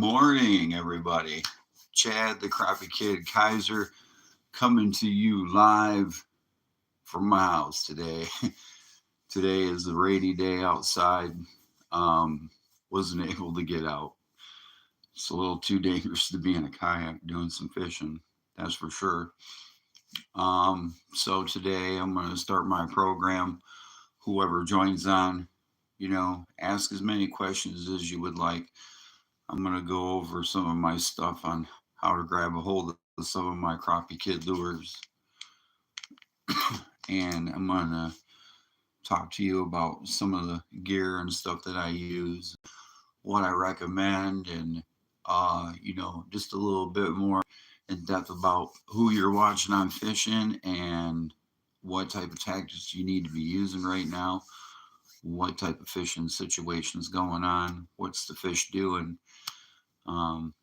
morning, everybody. Chad, the Crappie Kidd Kaiser, coming to you live from my house today. Today is a rainy day outside. Wasn't able to get out. It's a little too dangerous to be in a kayak doing some fishing, that's for sure. So today I'm going to start my program. Whoever joins on, ask as many questions as you would like. I'm going to go over some of my stuff on how to grab a hold of some of my Crappie Kidd lures. And I'm going to talk to you about some of the gear and stuff that I use, what I recommend, and, just a little bit more in depth about who you're watching on fishing and what type of tactics you need to be using right now, what type of fishing situations going on, what's the fish doing. Um,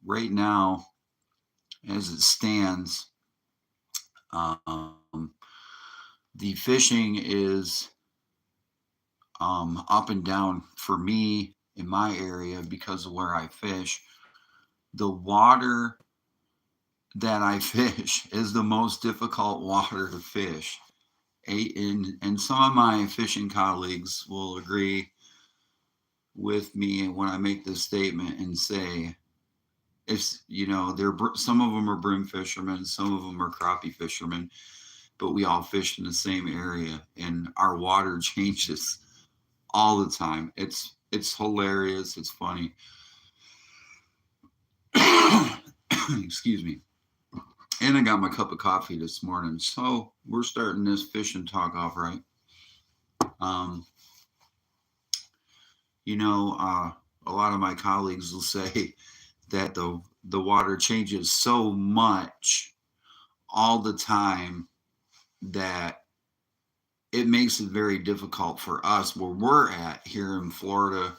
right now, as it stands, um, the fishing is up and down for me in my area because of where I fish. The water that I fish is the most difficult water to fish. And some of my fishing colleagues will agree with me when I make this statement and say, if they're some of them are brim fishermen, some of them are crappie fishermen, but we all fish in the same area, and our water changes all the time. It's hilarious. It's funny. Excuse me. And I got my cup of coffee this morning, so we're starting this fishing talk off right. Um, a lot of my colleagues will say that the water changes so much all the time that it makes it very difficult for us where we're at here in Florida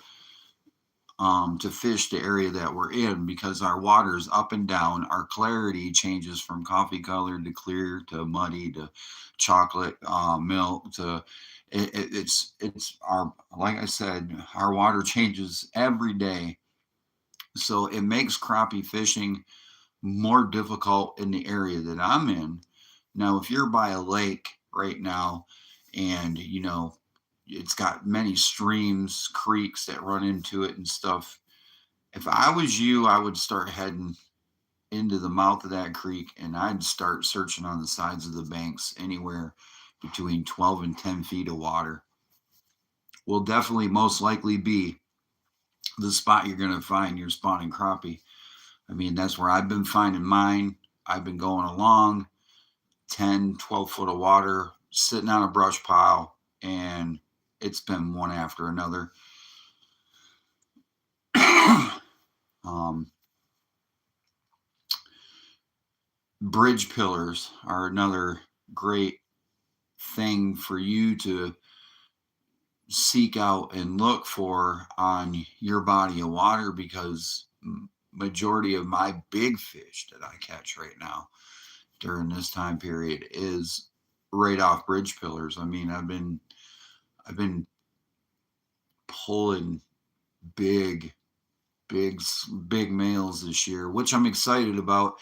to fish the area that we're in because our water is up and down. Our clarity changes from coffee colored to clear to muddy to chocolate milk to it's our, like I said, our water changes every day, so it makes crappie fishing more difficult in the area that I'm in. Now, if you're by a lake right now and it's got many streams, creeks that run into it and stuff, if I was you, I would start heading into the mouth of that creek and I'd start searching on the sides of the banks. Anywhere between 12 and 10 feet of water will definitely most likely be the spot you're going to find your spawning crappie. I mean, that's where I've been finding mine. I've been going along 10, 12 foot of water, sitting on a brush pile, and it's been one after another. um, Bridge pillars are another great thing for you to seek out and look for on your body of water because majority of my big fish that I catch right now during this time period is right off bridge pillars. I mean, I've been pulling big, big, big males this year, which I'm excited about.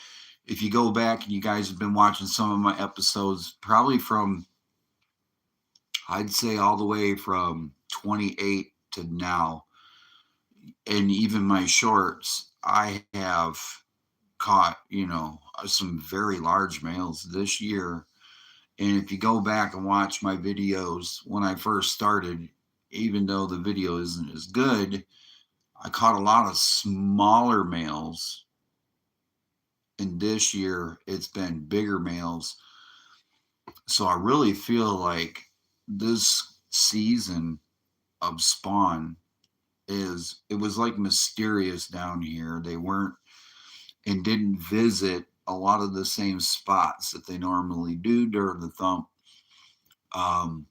If you go back and you guys have been watching some of my episodes, probably from, I'd say all the way from 28 to now, and even my shorts, I have caught, some very large males this year. And if you go back and watch my videos when I first started, even though the video isn't as good, I caught a lot of smaller males. And this year it's been bigger males. So I really feel like this season of spawn it was like mysterious down here. They weren't and didn't visit a lot of the same spots that they normally do during the thump. Um,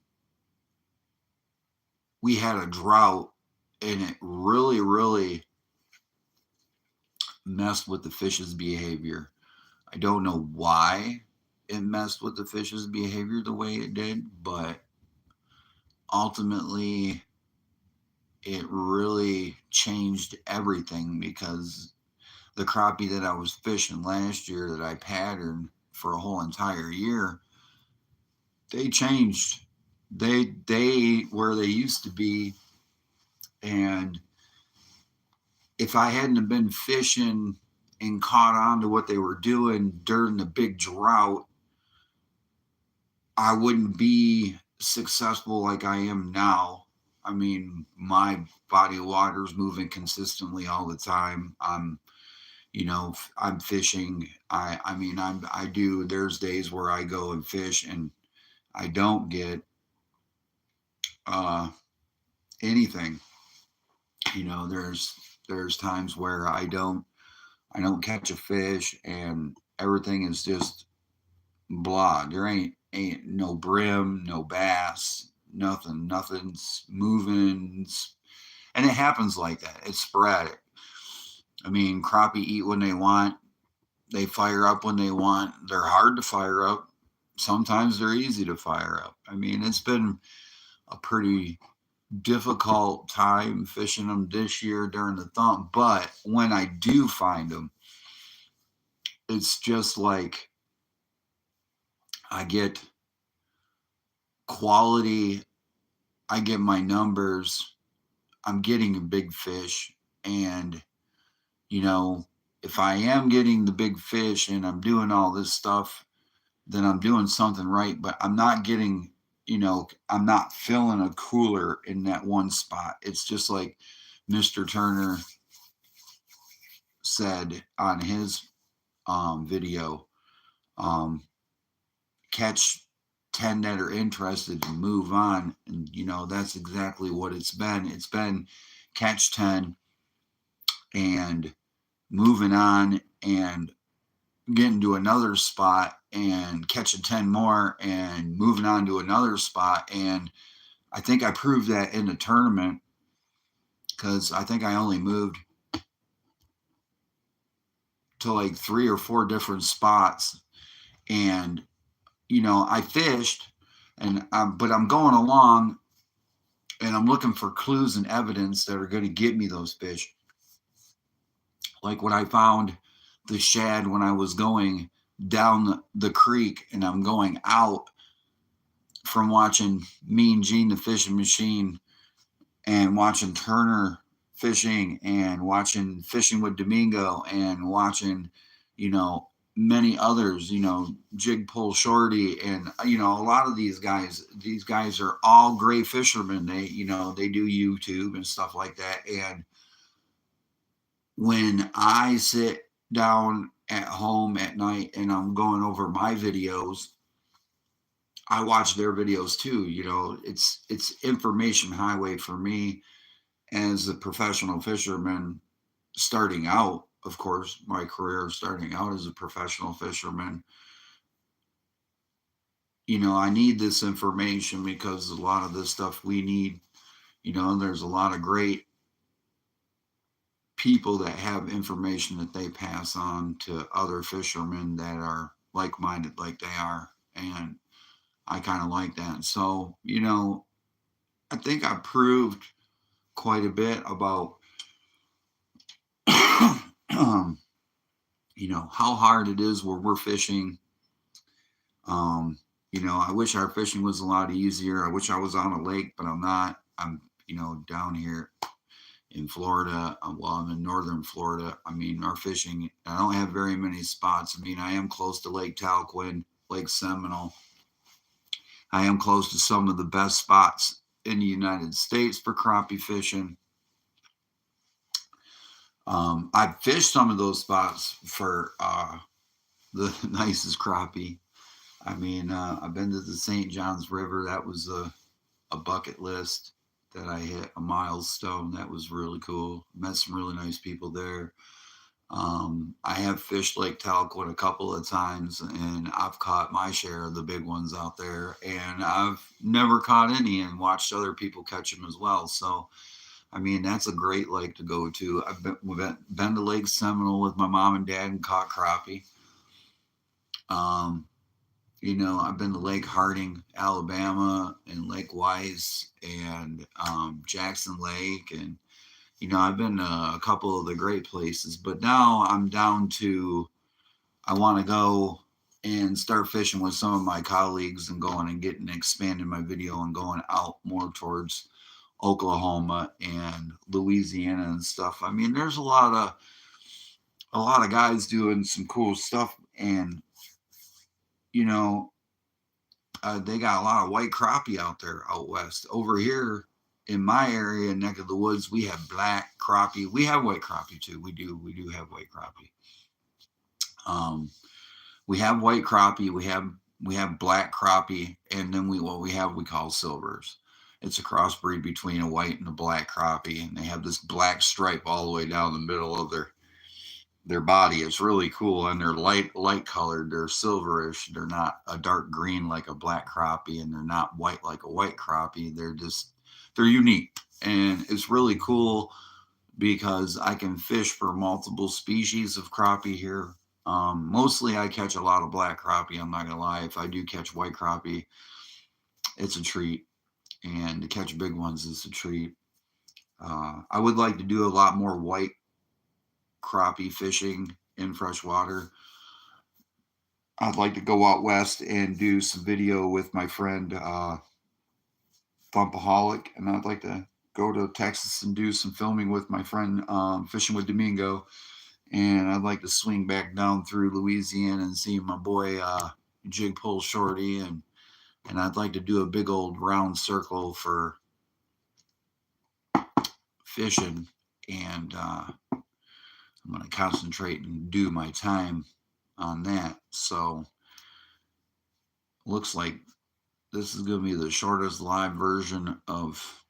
we had a drought and it really, really messed with the fish's behavior. I don't know why it messed with the fish's behavior the way it did, but ultimately it really changed everything, because the crappie that I was fishing last year that I patterned for a whole entire year, they changed. They where they used to be, and if I hadn't have been fishing and caught on to what they were doing during the big drought, I wouldn't be successful like I am now. I mean, my body of water is moving consistently all the time. I'm fishing. I do. There's days where I go and fish and I don't get uh, anything. There's times where I don't catch a fish, and everything is just blah. There ain't no brim, no bass, nothing. Nothing's moving, and it happens like that. It's sporadic. I mean, crappie eat when they want. They fire up when they want. They're hard to fire up. Sometimes they're easy to fire up. I mean, it's been a pretty difficult time fishing them this year during the thump. But when I do find them, it's just like I get quality, I get my numbers, I'm getting a big fish. And, you know, if I am getting the big fish and I'm doing all this stuff, then I'm doing something right. But I'm not getting, I'm not filling a cooler in that one spot. It's just like Mr. Turner said on his video, um, catch 10 that are interested and move on. And, that's exactly what it's been. It's been catch 10 and moving on and getting to another spot and catching 10 more and moving on to another spot. And I think I proved that in the tournament, because I think I only moved to like 3 or 4 different spots. And, I fished, but I'm going along and I'm looking for clues and evidence that are going to get me those fish. Like when I found the shad when I was going down the creek, and I'm going out from watching Mean Gene the Fishing Machine and watching Turner fishing and watching Fishing with Domingo and watching, many others, Jig Pull Shorty, and a lot of these guys are all great fishermen. They do YouTube and stuff like that. And when I sit down at home at night and I'm going over my videos, I watch their videos too. It's information highway for me as a professional fisherman starting out. Of course, my career starting out as a professional fisherman, I need this information because a lot of this stuff we need, there's a lot of great people that have information that they pass on to other fishermen that are like-minded like they are. And I kind of like that. So, I think I proved quite a bit about, how hard it is where we're fishing. I wish our fishing was a lot easier. I wish I was on a lake, but I'm not. I'm, down here in Florida. Well, I'm in northern Florida. I mean, our fishing, I don't have very many spots. I mean, I am close to Lake Talquin, Lake Seminole. I am close to some of the best spots in the United States for crappie fishing. I've fished some of those spots for the nicest crappie. I mean, I've been to the St. Johns River. That was a bucket list that I hit, a milestone. That was really cool. Met some really nice people there. I have fished Lake Talquin a couple of times, and I've caught my share of the big ones out there. And I've never caught any and watched other people catch them as well. So, I mean, that's a great lake to go to. I've been to Lake Seminole with my mom and dad and caught crappie. I've been to Lake Harding, Alabama, and Lake Wise, and Jackson Lake, and I've been to a couple of the great places. But now I'm down to, I want to go and start fishing with some of my colleagues and going and getting expanding my video and going out more towards Oklahoma and Louisiana and stuff. I mean, there's a lot of guys doing some cool stuff, and you know, they got a lot of white crappie out there out west. Over here in my area, neck of the woods, we have black crappie. We have white crappie too. We do have white crappie. Um, we have white crappie. We have black crappie, and then we call silvers. It's a crossbreed between a white and a black crappie, and they have this black stripe all the way down the middle of their body. Is really cool, and they're light colored. They're silverish. They're not a dark green like a black crappie, and they're not white like a white crappie. They're unique, and it's really cool because I can fish for multiple species of crappie here. Mostly I catch a lot of black crappie. I'm not gonna lie. If I do catch white crappie, it's a treat, and to catch big ones is a treat. I would like to do a lot more white crappie fishing in freshwater. I'd like to go out west and do some video with my friend Thumpaholic, and I'd like to go to Texas and do some filming with my friend Fishing with Domingo, and I'd like to swing back down through Louisiana and see my boy Jig Pull Shorty, and I'd like to do a big old round circle for fishing, and I'm going to concentrate and do my time on that. So looks like this is going to be the shortest live version of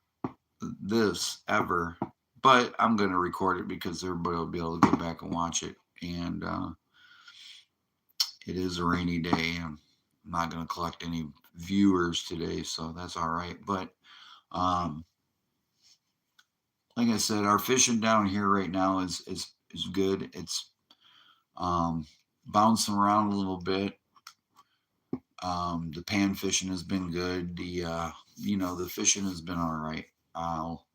this ever, but I'm going to record it because everybody will be able to go back and watch it. And it is a rainy day. I'm not going to collect any viewers today, so that's all right. But like I said, our fishing down here right now is good. It's bouncing around a little bit. The pan fishing has been good. The fishing has been all right. I'll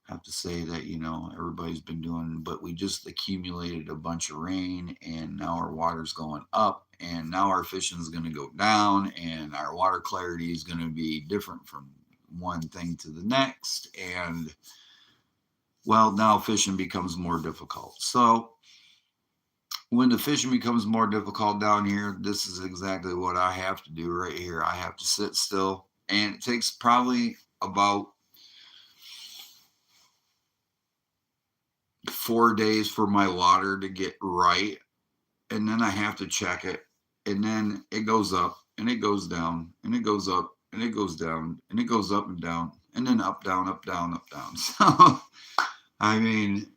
have to say that, everybody's been doing, but we just accumulated a bunch of rain, and now our water's going up, and now our fishing is going to go down, and our water clarity is going to be different from one thing to the next. And well, now fishing becomes more difficult. So when the fishing becomes more difficult down here, this is exactly what I have to do right here. I have to sit still, and it takes probably about 4 days for my water to get right, and then I have to check it, and then it goes up and it goes down and it goes up and it goes down and it goes up and down and then up, down, up, down, up, down. So I mean,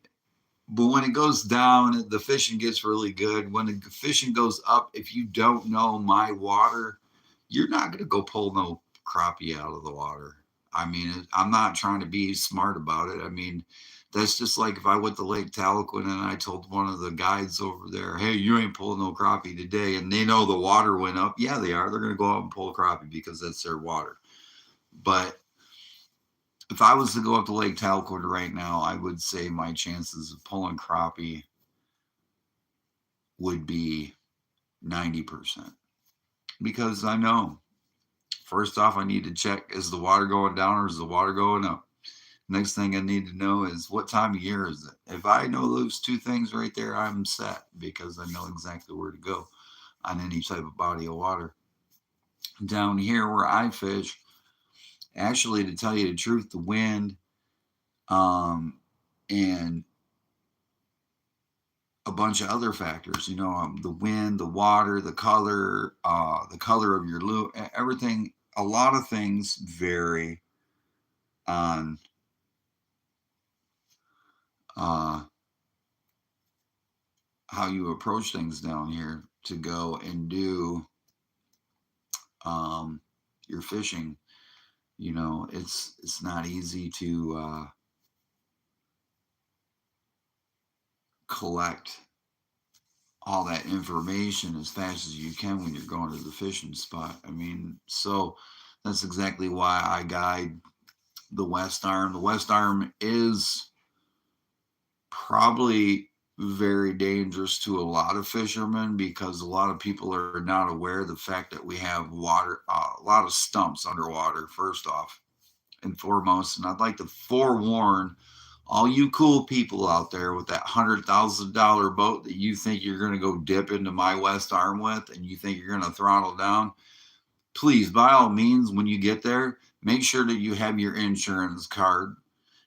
but when it goes down, the fishing gets really good. When the fishing goes up, if you don't know my water, you're not going to go pull no crappie out of the water. I mean, I'm not trying to be smart about it. I mean, that's just like if I went to Lake Tahlequah and I told one of the guides over there, hey, you ain't pulling no crappie today, and they know the water went up. Yeah, they are. They're going to go out and pull crappie because that's their water. But if I was to go up to Lake Tahlequah right now, I would say my chances of pulling crappie would be 90%. Because I know, first off, I need to check, is the water going down or is the water going up? Next thing I need to know is what time of year is it? If I know those two things right there, I'm set because I know exactly where to go on any type of body of water. Down here where I fish, actually, to tell you the truth, the wind and a bunch of other factors, the wind, the water, the color of your lure, everything, a lot of things vary on how you approach things down here to go and do your fishing. It's not easy to collect all that information as fast as you can when you're going to the fishing spot. I mean, so that's exactly why I guide the West Arm. The West Arm is probably very dangerous to a lot of fishermen because a lot of people are not aware of the fact that we have water, a lot of stumps underwater, first off and foremost. And I'd like to forewarn all you cool people out there with that $100,000 boat that you think you're going to go dip into my West Arm with and you think you're going to throttle down. Please, by all means, when you get there, make sure that you have your insurance card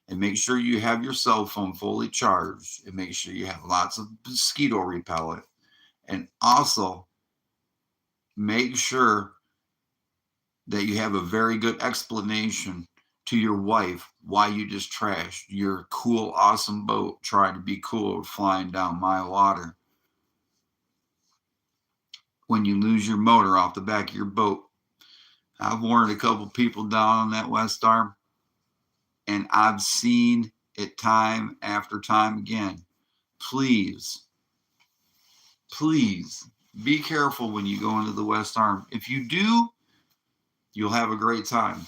and make sure you have your cell phone fully charged and make sure you have lots of mosquito repellent. And also make sure that you have a very good explanation to your wife why you just trashed your cool, awesome boat trying to be cool flying down my water when you lose your motor off the back of your boat. I've warned a couple people down on that West Arm, and I've seen it time after time again. Please, please be careful when you go into the West Arm. If you do, you'll have a great time.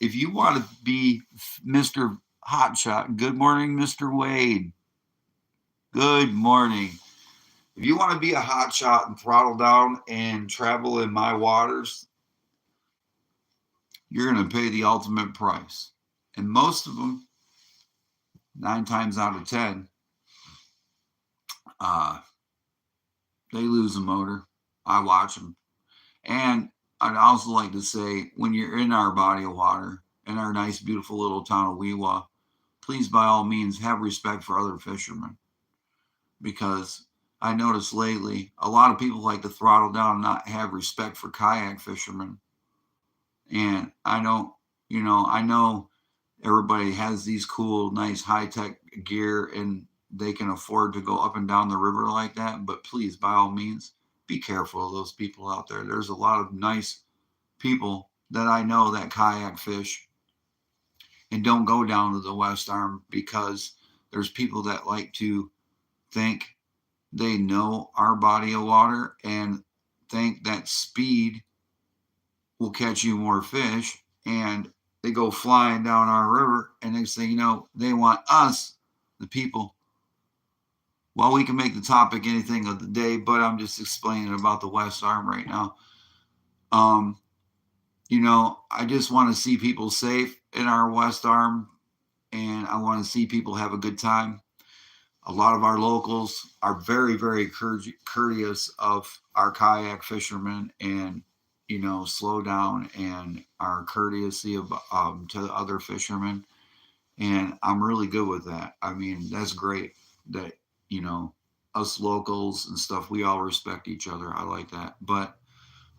If you want to be Mr. Hotshot, good morning, Mr. Wade. Good morning. If you want to be a hotshot and throttle down and travel in my waters, you're going to pay the ultimate price. And most of them, 9 times out of 10, uh, they lose a motor. I watch them. And I'd also like to say, when you're in our body of water, in our nice, beautiful little town of Weewa, please, by all means, have respect for other fishermen. Because I noticed lately, a lot of people like to throttle down and not have respect for kayak fishermen. And I know everybody has these cool, nice, high tech gear and they can afford to go up and down the river like that. But please, by all means, be careful of those people out there. There's a lot of nice people that I know that kayak fish and don't go down to the West Arm because there's people that like to think they know our body of water and think that speed will catch you more fish. And they go flying down our river and next thing you know, they want us, the people. Well, we can make the topic anything of the day, but I'm just explaining about the West Arm right now. Um, I just want to see people safe in our West Arm and I want to see people have a good time. A lot of our locals are very, very courteous of our kayak fishermen and, slow down and are courteousy of, to the other fishermen. And I'm really good with that. I mean, that's great that, you know, us locals and stuff, we all respect each other. I like that. But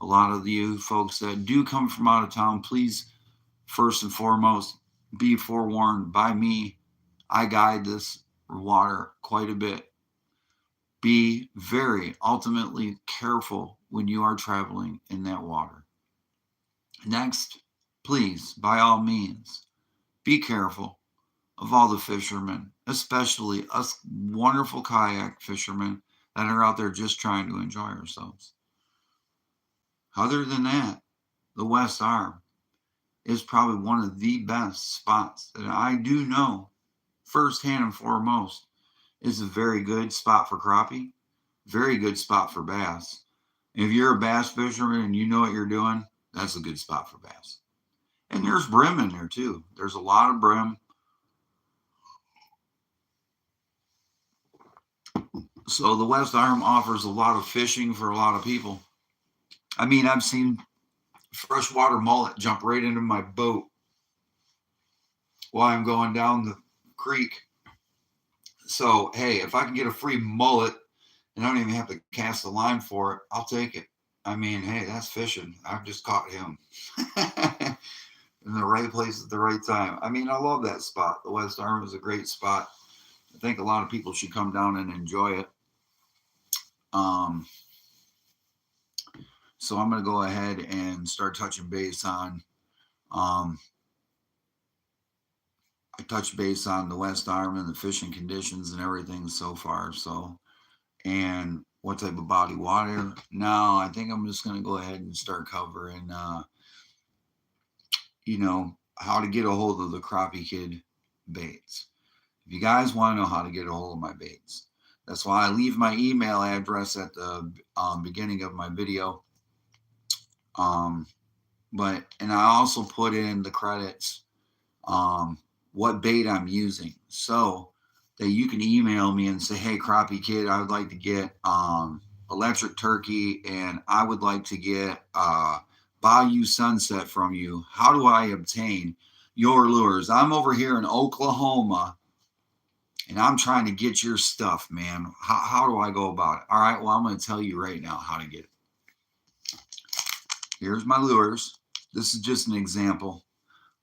a lot of you folks that do come from out of town, please, first and foremost, be forewarned by me. I guide this water quite a bit. Be very ultimately careful when you are traveling in that water. Next, please, by all means, be careful of all the fishermen, especially us wonderful kayak fishermen that are out there just trying to enjoy ourselves. Other than that, the West Arm is probably one of the best spots that I do know, firsthand and foremost, is a very good spot for crappie, very good spot for bass. If you're a bass fisherman and you know what you're doing, that's a good spot for bass. And there's brim in there too. There's a lot of brim. So the West Arm offers a lot of fishing for a lot of people. I mean, I've seen freshwater mullet jump right into my boat while I'm going down the creek. So, hey, if I can get a free mullet and I don't even have to cast a line for it, I'll take it. I mean, hey, that's fishing. I've just caught him in the right place at the right time. I mean, I love that spot. The West Arm is a great spot. I think a lot of people should come down and enjoy it. So I'm going to go ahead and start touching base on. I touched base on the West Arm and the fishing conditions and everything so far. So, and what type of body water. No, I think I'm just going to go ahead and start covering, how to get a hold of the Crappie Kidd baits. If you guys want to know how to get a hold of my baits, that's why I leave my email address at the beginning of my video. And I also put in the credits, what bait I'm using, so that you can email me and say, hey, Crappie Kidd, I would like to get electric turkey, and I would like to get Bayou Sunset from you. How do I obtain your lures? I'm over here in Oklahoma, and I'm trying to get your stuff, man. How do I go about it? All right, well, I'm going to tell you right now how to get it. Here's my lures. This is just an example.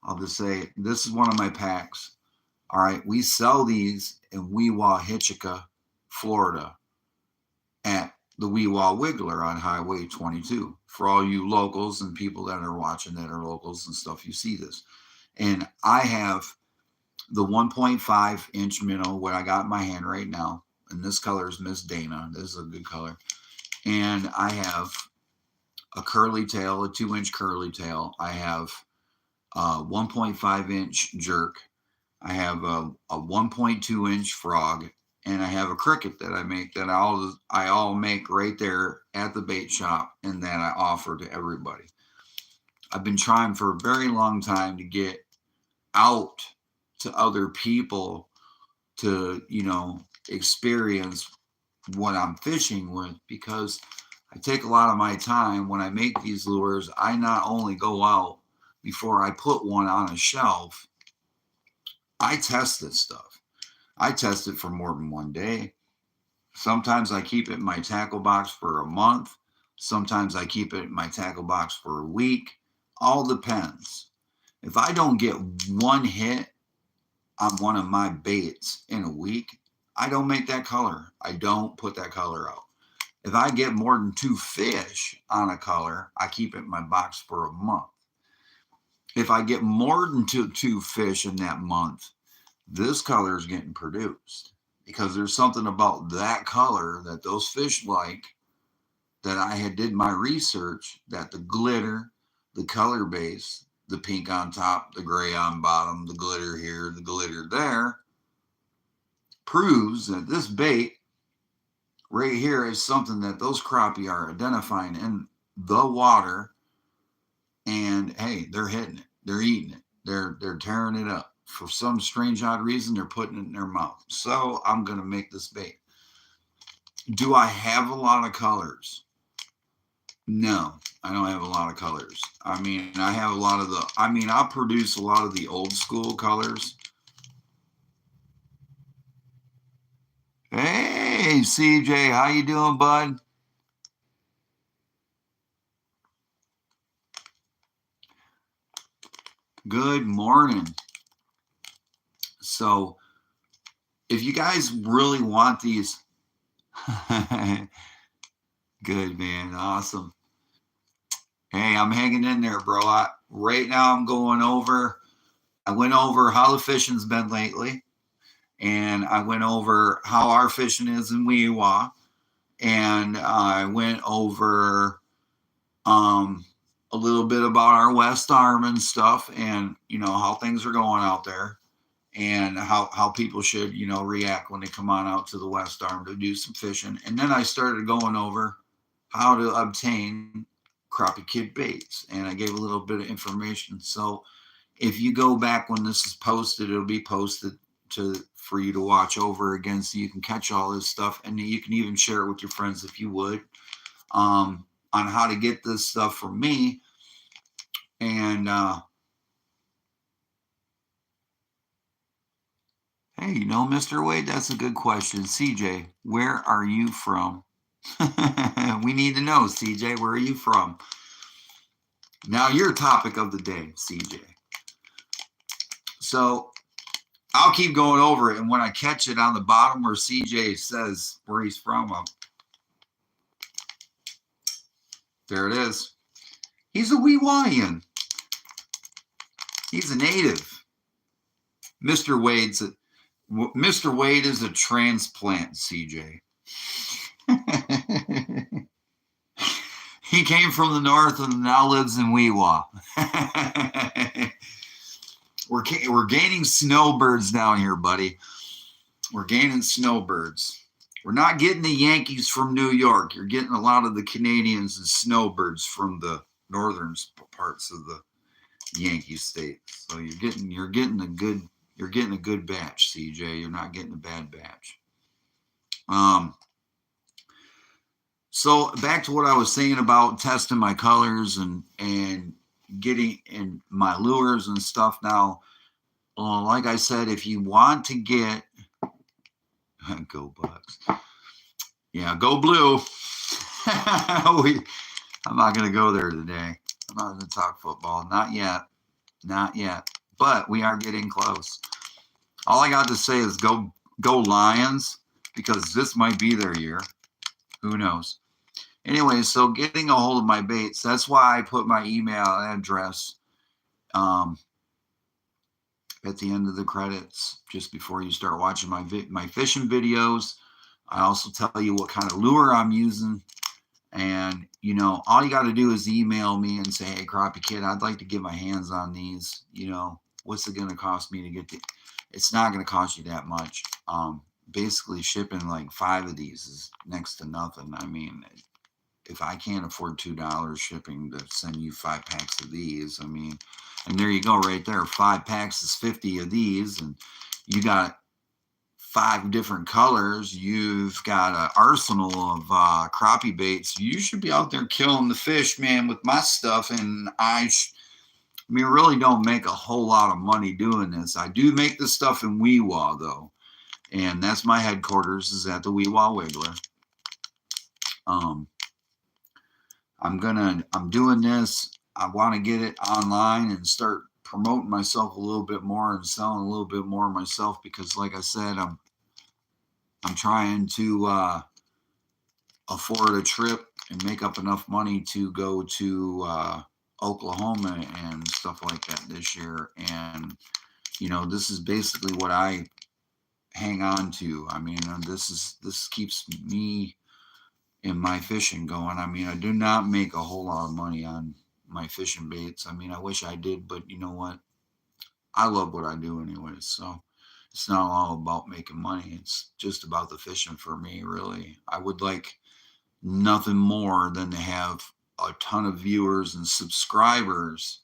I'll just say, this is one of my packs. All right, we sell these in Weehawken, Florida, at the Weehawken Wiggler on Highway 22. For all you locals and people that are watching that are locals and stuff, you see this. And I have the 1.5-inch minnow, what I got in my hand right now. And this color is Miss Dana. This is a good color. And I have a curly tail, a 2-inch curly tail. I have a 1.5-inch jerk. I have a 1.2-inch frog, and I have a cricket that I make that I all make right there at the bait shop, and that I offer to everybody. I've been trying for a very long time to get out to other people to, experience what I'm fishing with, because I take a lot of my time when I make these lures. I not only go out before I put one on a shelf, I test this stuff. I test it for more than one day. Sometimes I keep it in my tackle box for a month. Sometimes I keep it in my tackle box for a week. All depends. If I don't get one hit on one of my baits in a week, I don't make that color. I don't put that color out. If I get more than 2 fish on a color, I keep it in my box for a month. If I get more than two fish in that month, this color is getting produced, because there's something about that color that those fish like, that I did my research, that the glitter, the color base, the pink on top, the gray on bottom, the glitter here, the glitter there, proves that this bait right here is something that those crappie are identifying in the water. And hey, they're hitting it, they're eating it, they're tearing it up. For some strange odd reason, they're putting it in their mouth. So I'm going to make this bait. Do I have a lot of colors? No, I don't have a lot of colors. I mean, I have a lot of I'll produce a lot of the old school colors. Hey, CJ, how you doing, bud? Good morning. So, if you guys really want these, good, man, awesome. Hey, I'm hanging in there, bro. Right now I'm I went over how the fishing's been lately, and I went over how our fishing is in Weehawken, and I went over a little bit about our West Arm and stuff, and how things are going out there, and how people should react when they come on out to the West Arm to do some fishing. And then I started going over how to obtain Crappie Kidd baits, and I gave a little bit of information. So if you go back when this is posted, it'll be posted for you to watch over again, so you can catch all this stuff, and you can even share it with your friends if you would, on how to get this stuff from me. And hey, Mr. Wade, that's a good question. CJ, where are you from? We need to know, CJ, where are you from? Now, your topic of the day, CJ. So I'll keep going over it, and when I catch it on the bottom where CJ says where he's from, there it is. He's a Weehawken. He's a native. Mr. Wade is a transplant, CJ. He came from the north and now lives in Weewa. We're gaining snowbirds down here, buddy. We're gaining snowbirds. We're not getting the Yankees from New York. You're getting a lot of the Canadians and snowbirds from the northern parts of the Yankee state. So you're getting a good batch, CJ. You're not getting a bad batch. So back to what I was saying about testing my colors and getting in my lures and stuff. Now, like I said, if you want to get go Bucks, yeah, go blue. I'm not going to go there today. I'm not going to talk football. Not yet. But we are getting close. All I got to say is go Lions, because this might be their year. Who knows? Anyway, so getting a hold of my baits, that's why I put my email address at the end of the credits, just before you start watching my fishing videos. I also tell you what kind of lure I'm using. And, all you got to do is email me and say, hey, Crappie Kidd, I'd like to get my hands on these. What's it going to cost me to get the... It's not going to cost you that much. Basically, shipping like 5 of these is next to nothing. I mean, if I can't afford $2 shipping to send you 5 packs of these, I mean, and there you go right there. 5 packs is 50 of these, and you got 5 different colors. You've got an arsenal of crappie baits. You should be out there killing the fish, man, with my stuff. And I really don't make a whole lot of money doing this. I do make the stuff in Weewa, though. And that's my headquarters, is at the Weewa Wiggler. I'm doing this. I want to get it online and start promoting myself a little bit more and selling a little bit more myself, because like I said, I'm trying to afford a trip and make up enough money to go to Oklahoma and stuff like that this year. And this is basically what I hang on to. I mean, this keeps me in my fishing going. I mean, I do not make a whole lot of money on my fishing baits. I mean, I wish I did, but you know what? I love what I do anyway. So it's not all about making money. It's just about the fishing for me, really. I would like nothing more than to have a ton of viewers and subscribers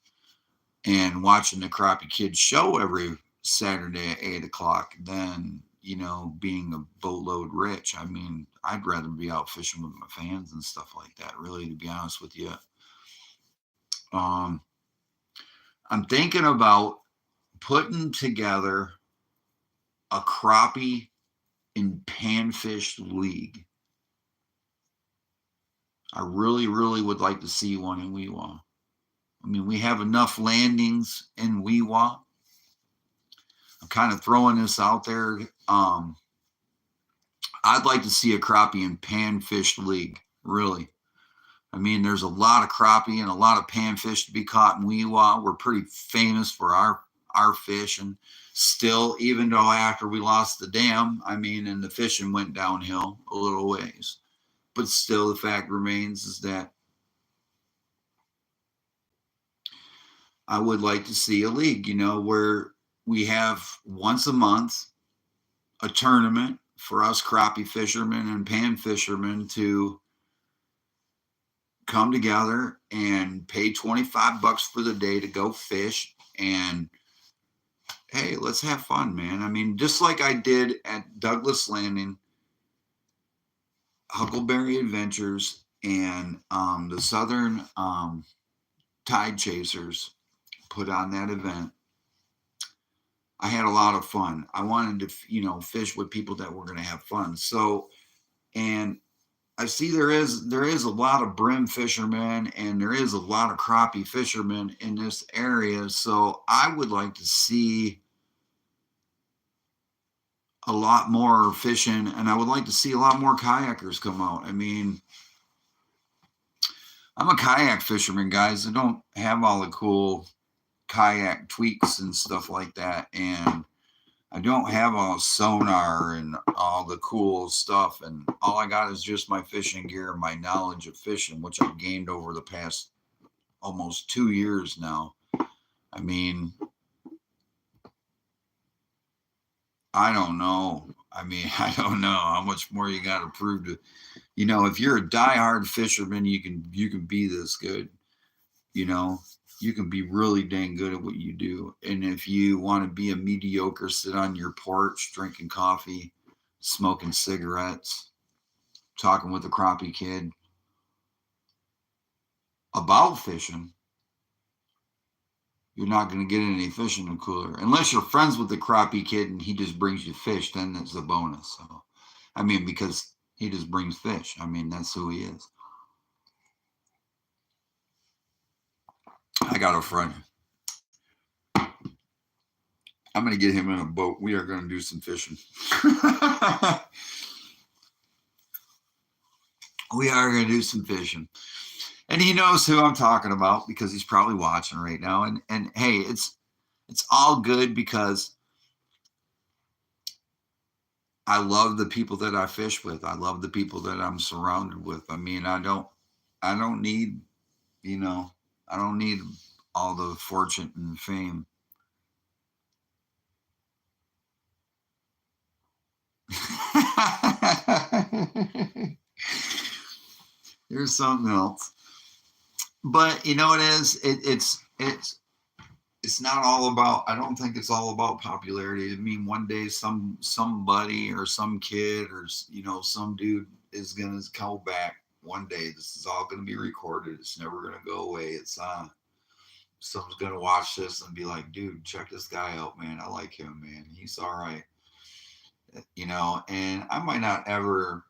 and watching the Crappie Kidd show every Saturday at 8 o'clock than, being a boatload rich. I mean, I'd rather be out fishing with my fans and stuff like that, really, to be honest with you. I'm thinking about putting together a crappie and panfish league. I really, really would like to see one in Weewa. I mean, we have enough landings in Weewa. I'm kind of throwing this out there. I'd like to see a crappie and panfish league, really. I mean, there's a lot of crappie and a lot of panfish to be caught in Weewa. We're pretty famous for our fishing still, even though after we lost the dam, I mean, and the fishing went downhill a little ways. But still, the fact remains is that I would like to see a league, where we have once a month a tournament for us crappie fishermen and pan fishermen to come together and pay $25 for the day to go fish. And hey, let's have fun, man. I mean, just like I did at Douglas Landing, Huckleberry Adventures, and the Southern Tide Chasers put on that event. I had a lot of fun. I wanted to, fish with people that were going to have fun. So, and I see there is a lot of brim fishermen and there is a lot of crappie fishermen in this area. So I would like to see a lot more fishing, and I would like to see a lot more kayakers come out. I mean, I'm a kayak fisherman, guys. I don't have all the cool kayak tweaks and stuff like that. And I don't have all sonar and all the cool stuff, and all I got is just my fishing gear and my knowledge of fishing, which I've gained over the past almost 2 years now. I mean, I don't know. I mean, I don't know how much more you got to prove to, if you're a diehard fisherman, you can be this good. You know, you can be really dang good at what you do. And if you want to be a mediocre, sit on your porch drinking coffee, smoking cigarettes, talking with the Crappie Kidd about fishing, you're not going to get any fish in the cooler unless you're friends with the Crappie Kidd and he just brings you fish. Then it's a bonus. So, I mean, because he just brings fish. I mean, that's who he is. I got a friend. I'm going to get him in a boat. We are going to do some fishing. We are going to do some fishing. And he knows who I'm talking about because he's probably watching right now. And hey, it's all good because I love the people that I fish with. I love the people that I'm surrounded with. I mean, I don't need, I don't need all the fortune and fame. Here's something else. But you know it is. It's not all about. I don't think it's all about popularity. I mean, one day somebody or some kid or some dude is gonna come back. One day this is all gonna be recorded. It's never gonna go away. Someone's gonna watch this and be like, dude, check this guy out, man. I like him, man. He's all right. And I might not ever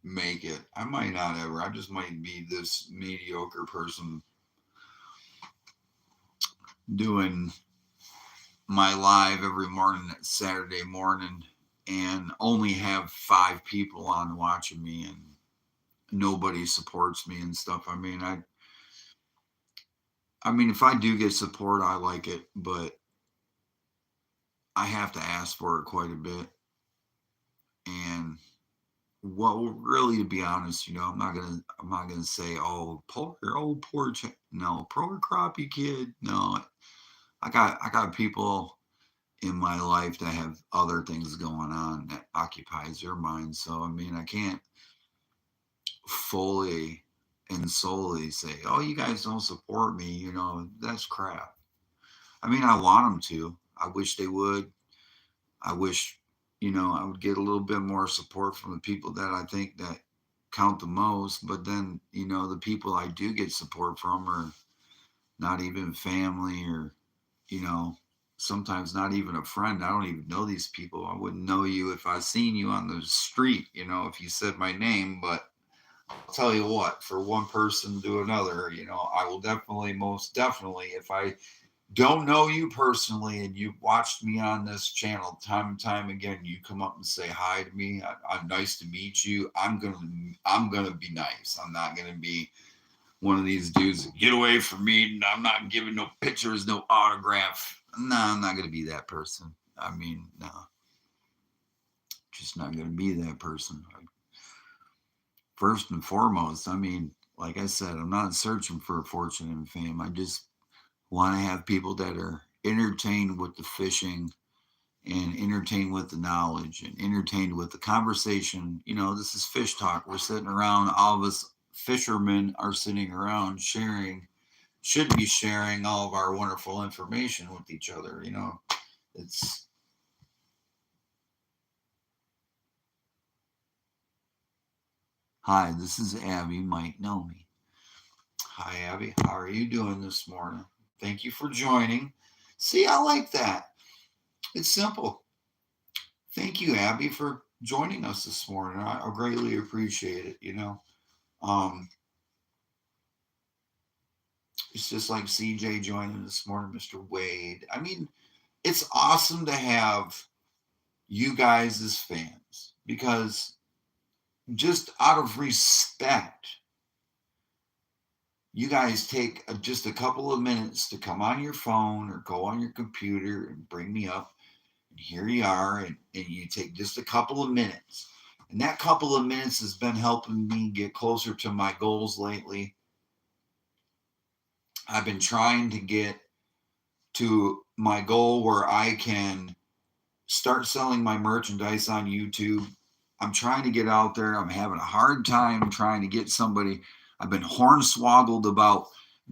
make it. I might not ever. I just might be this mediocre person doing my live every morning, Saturday morning, and only have 5 people on watching me and nobody supports me and stuff. I mean if I do get support, I like it, but I have to ask for it quite a bit. And well, really, to be honest, I'm not gonna say, oh, no, poor Crappie Kidd. No, I got people in my life that have other things going on that occupies their mind. So I mean, I can't fully and solely say, oh, you guys don't support me. That's crap. I mean, I want them to. I wish they would. I wish, I would get a little bit more support from the people that I think that count the most. But then, the people I do get support from are not even family or, you know, sometimes not even a friend. I don't even know these people. I wouldn't know you if I seen you on the street, if you said my name. But I'll tell you what, for one person to another, I will definitely, most definitely, if I don't know you personally and you've watched me on this channel time and time again, you come up and say hi to me. I'm nice to meet you. I'm gonna be nice. I'm not gonna be one of these dudes, get away from me. I'm not giving no pictures, no autograph. No, I'm not gonna be that person. I mean, no, just not gonna be that person. First and foremost, I mean, like I said, I'm not searching for fortune and fame. I just want to have people that are entertained with the fishing and entertained with the knowledge and entertained with the conversation. This is fish talk. We're sitting around, all of us fishermen are sitting around should be sharing all of our wonderful information with each other. It's Hi, this is Abby. You might know me. Hi, Abby. How are you doing this morning? Thank you for joining. See, I like that. It's simple. Thank you, Abby, for joining us this morning. I greatly appreciate it. Um, it's just like CJ joining this morning, Mr. Wade. I mean, it's awesome to have you guys as fans because just out of respect, you guys take just a couple of minutes to come on your phone or go on your computer and bring me up. And here you are, and you take just a couple of minutes. And that couple of minutes has been helping me get closer to my goals lately. I've been trying to get to my goal where I can start selling my merchandise on YouTube. I'm trying to get out there. I'm having a hard time trying to get somebody. I've been hornswoggled about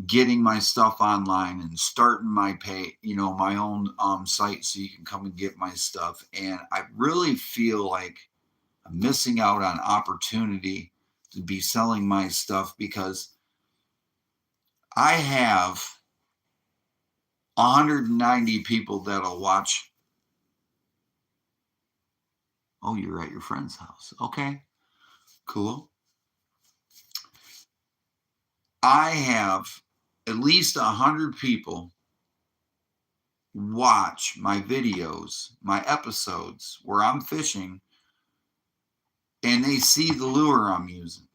getting my stuff online and starting my my own site so you can come and get my stuff. And I really feel like I'm missing out on opportunity to be selling my stuff because I have 190 people that'll watch. Oh, you're at your friend's house. Okay, cool. I have at least 100 people watch my videos, my episodes where I'm fishing, and they see the lure I'm using.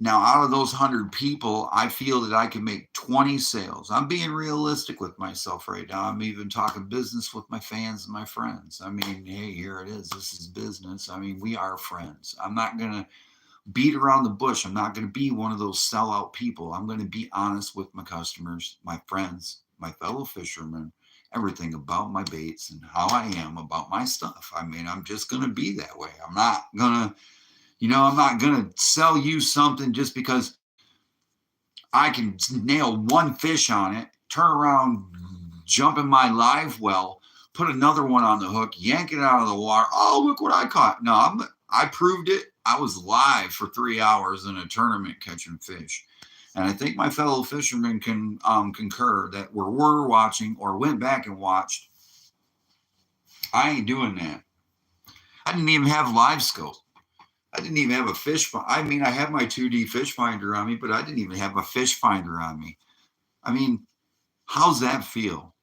Now, out of those 100 people, I feel that I can make 20 sales. I'm being realistic with myself right now. I'm even talking business with my fans and my friends. I mean, hey, here it is. This is business. I mean, we are friends. I'm not going to beat around the bush. I'm not going to be one of those sellout people. I'm going to be honest with my customers, my friends, my fellow fishermen, everything about my baits and how I am about my stuff. I mean, I'm just going to be that way. I'm not going to sell you something just because I can nail one fish on it, turn around, jump in my live well, put another one on the hook, yank it out of the water. Oh, look what I caught. No, I proved it. I was live for 3 hours in a tournament catching fish. And I think my fellow fishermen can concur that where we're watching or went back and watched, I ain't doing that. I didn't even have live scope. I didn't even have a fish. I mean, I have my 2D fish finder on me, but I didn't even have a fish finder on me. I mean, how's that feel?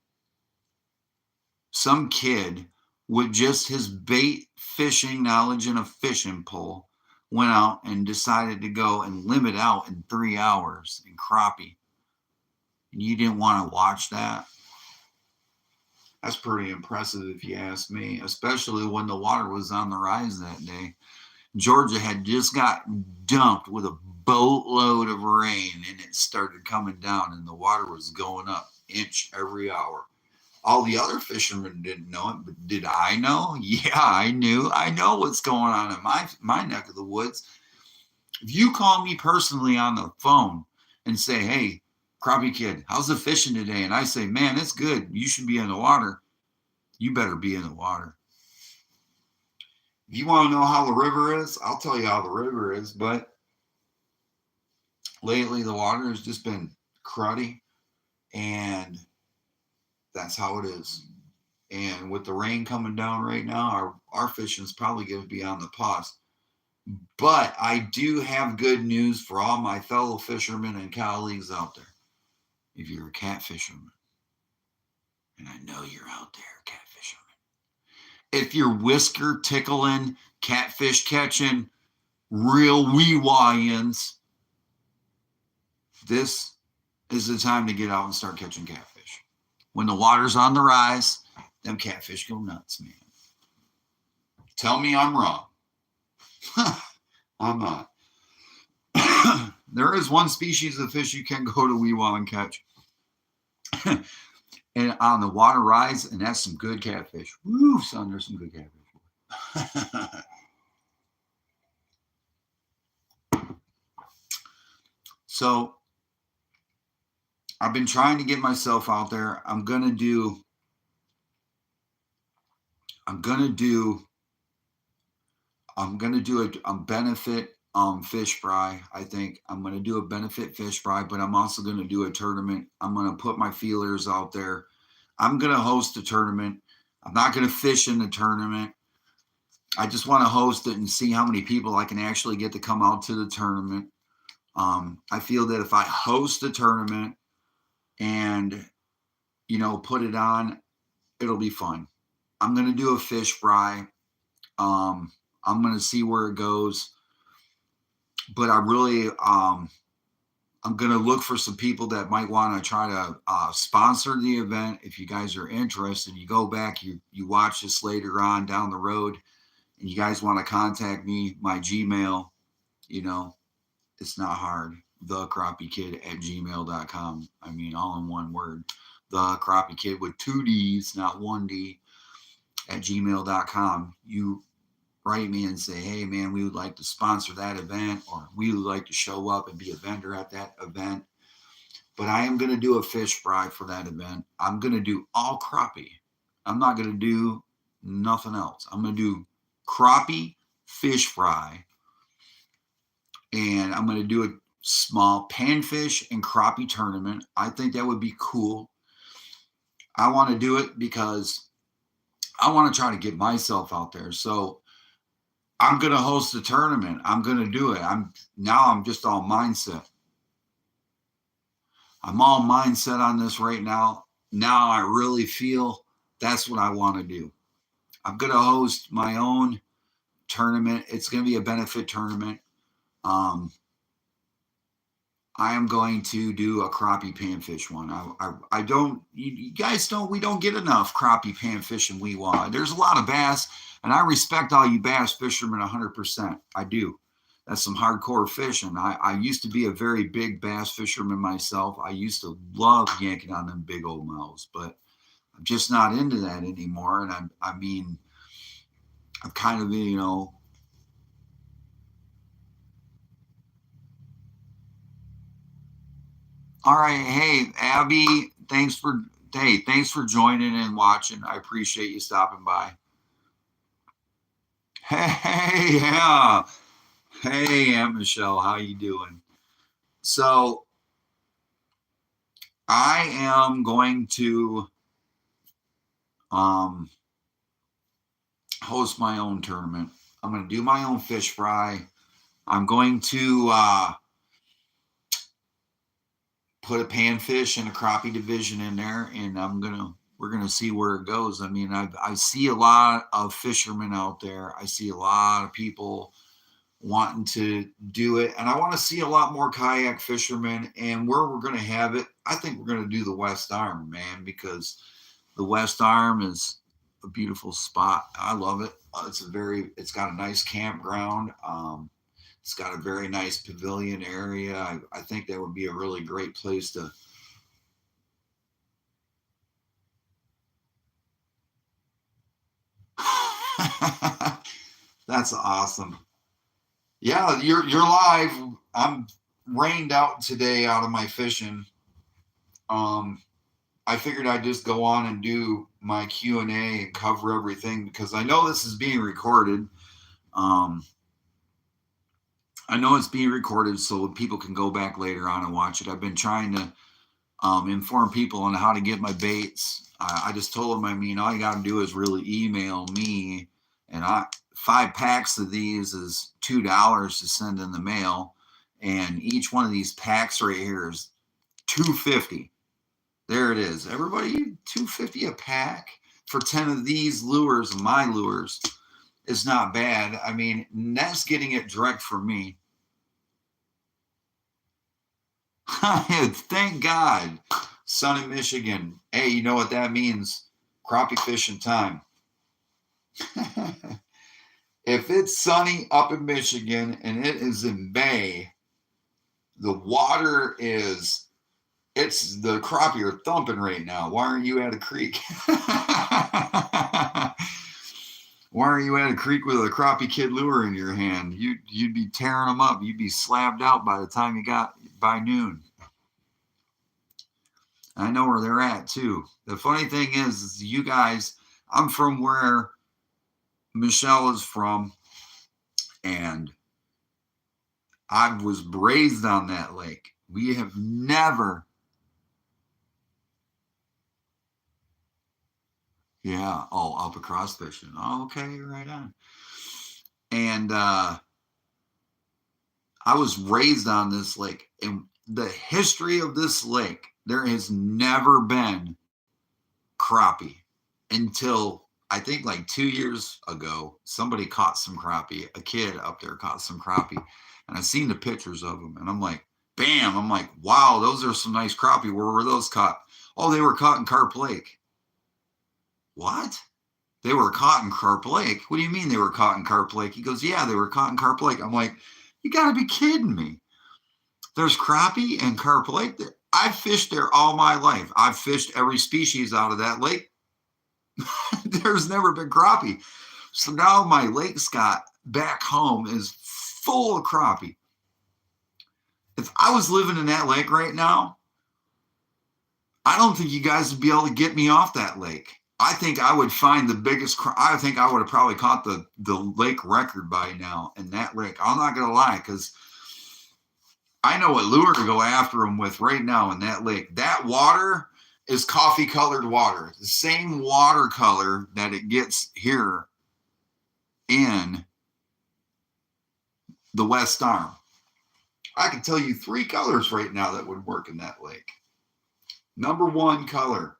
Some kid with just his bait fishing knowledge and a fishing pole went out and decided to go and limit out in 3 hours in crappie. And you didn't want to watch that? That's pretty impressive if you ask me, especially when the water was on the rise that day. Georgia had just got dumped with a boatload of rain and it started coming down and the water was going up inch every hour. All the other fishermen didn't know it, but did I know? Yeah, I knew. I know what's going on in my neck of the woods. If you call me personally on the phone and say, hey, Crappie Kidd, how's the fishing today? And I say, man, it's good. You should be in the water. You better be in the water. If you want to know how the river is, I'll tell you how the river is. But lately, the water has just been cruddy, and that's how it is. And with the rain coming down right now, our fishing is probably going to be on the pause. But I do have good news for all my fellow fishermen and colleagues out there. If you're a cat fisherman, and I know you're out there, cat fisherman. If you're whisker tickling, catfish catching, real wee-wah-ins, this is the time to get out and start catching catfish. When the water's on the rise, them catfish go nuts, man. Tell me I'm wrong. I'm not. There is one species of fish you can go to wee-wah and catch. And on the water rise, and that's some good catfish. Woo, son, there's some good catfish. So I've been trying to get myself out there. I'm gonna do a benefit fish fry. I think I'm gonna do a benefit fish fry, but I'm also gonna do a tournament. I'm gonna put my feelers out there. I'm gonna host a tournament. I'm not gonna fish in the tournament. I just want to host it and see how many people I can actually get to come out to the tournament. I feel that if I host a tournament and, put it on, it'll be fun. I'm going to do a fish fry. I'm going to see where it goes. but I really I'm going to look for some people that might want to try to sponsor the event. If you guys are interested, you go back, you watch this later on down the road, and you guys want to contact me, my Gmail, you know, it's not hard. thecrappiekidd@gmail.com. I mean, all in one word. The Crappie Kidd with 2 D's, not 1D, at gmail.com. You write me and say, hey, man, we would like to sponsor that event, or we would like to show up and be a vendor at that event. But I am going to do a fish fry for that event. I'm going to do all crappie. I'm not going to do nothing else. I'm going to do crappie fish fry. And I'm going to do a small panfish and crappie tournament. I think that would be cool. I want to do it because I want to try to get myself out there. So I'm going to host a tournament. I'm going to do it. I'm just all mindset. I'm all mindset on this right now. Now I really feel that's what I want to do. I'm going to host my own tournament. It's going to be a benefit tournament. I am going to do a crappie panfish one. I don't, you guys don't, we don't get enough crappie panfish in Weewa. There's a lot of bass, and I respect all you bass fishermen 100%. I do. That's some hardcore fishing. I used to be a very big bass fisherman myself. I used to love yanking on them big old mouths, but I'm just not into that anymore. And I mean, I'm kind of, all right. Hey, Abby, thanks for joining and watching. I appreciate you stopping by. Hey, yeah. Hey, Aunt Michelle, how you doing? So I am going to host my own tournament. I'm going to do my own fish fry. I'm going to put a panfish and a crappie division in there, and we're gonna see where it goes. I mean, I see a lot of fishermen out there. I see a lot of people wanting to do it, and I want to see a lot more kayak fishermen. And where we're gonna have it, I think we're gonna do the West Arm, man, because the West Arm is a beautiful spot. I love it. It's got a nice campground. It's got a very nice pavilion area. I think that would be a really great place to. That's awesome. Yeah, you're live. I'm rained out today out of my fishing. I figured I'd just go on and do my Q&A and cover everything because I know this is being recorded. I know it's being recorded so people can go back later on and watch it. I've been trying to inform people on how to get my baits. I just told them, I mean, all you got to do is really email me, and 5 packs of these is $2 to send in the mail, and each one of these packs right here is $2.50. There it is. Everybody, $2.50 a pack for 10 of these lures, my lures, is not bad. I mean, that's getting it direct from me. Thank God. Sunny Michigan. Hey, you know what that means? Crappie fishing time. If it's sunny up in Michigan and it is in May, the water the crappie are thumping right now. Why aren't you at a creek? Why aren't you at a creek with a Crappie Kidd lure in your hand? You'd be tearing them up. You'd be slabbed out by the time you got by noon. I know where they're at too. The funny thing is you guys, I'm from where Michelle is from, and I was raised on that lake. We have never. Yeah. Oh, up across fishing. Oh, okay, right on. And I was raised on this lake, and the history of this lake, there has never been crappie until I think like 2 years ago, somebody caught some crappie. A kid up there caught some crappie, and I seen the pictures of them, and I'm like, bam! I'm like, wow, those are some nice crappie. Where were those caught? Oh, they were caught in Carp Lake. What? They were caught in Carp Lake? What do you mean they were caught in Carp Lake? He goes, yeah, they were caught in Carp Lake. I'm like, you got to be kidding me. There's crappie in Carp Lake. I've fished there all my life. I've fished every species out of that lake. There's never been crappie. So now my Lake Scott back home is full of crappie. If I was living in that lake right now, I don't think you guys would be able to get me off that lake. I think I would find the biggest. I think I would have probably caught the lake record by now in that lake. I'm not going to lie, because I know what lure to go after them with right now in that lake. That water is coffee colored water, the same water color that it gets here in the West Arm. I can tell you 3 colors right now that would work in that lake. Number 1 color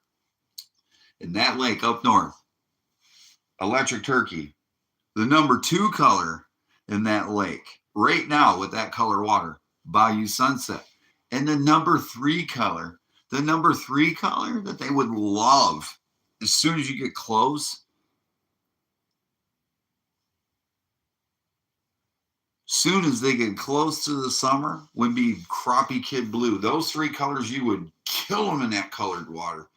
in that lake up north, electric turkey. The number 2 color in that lake right now with that color water, Bayou Sunset. And the number 3 color that they would love as soon as you get close, soon as they get close to the summer, would be Crappie Kidd blue. Those 3 colors, you would kill them in that colored water.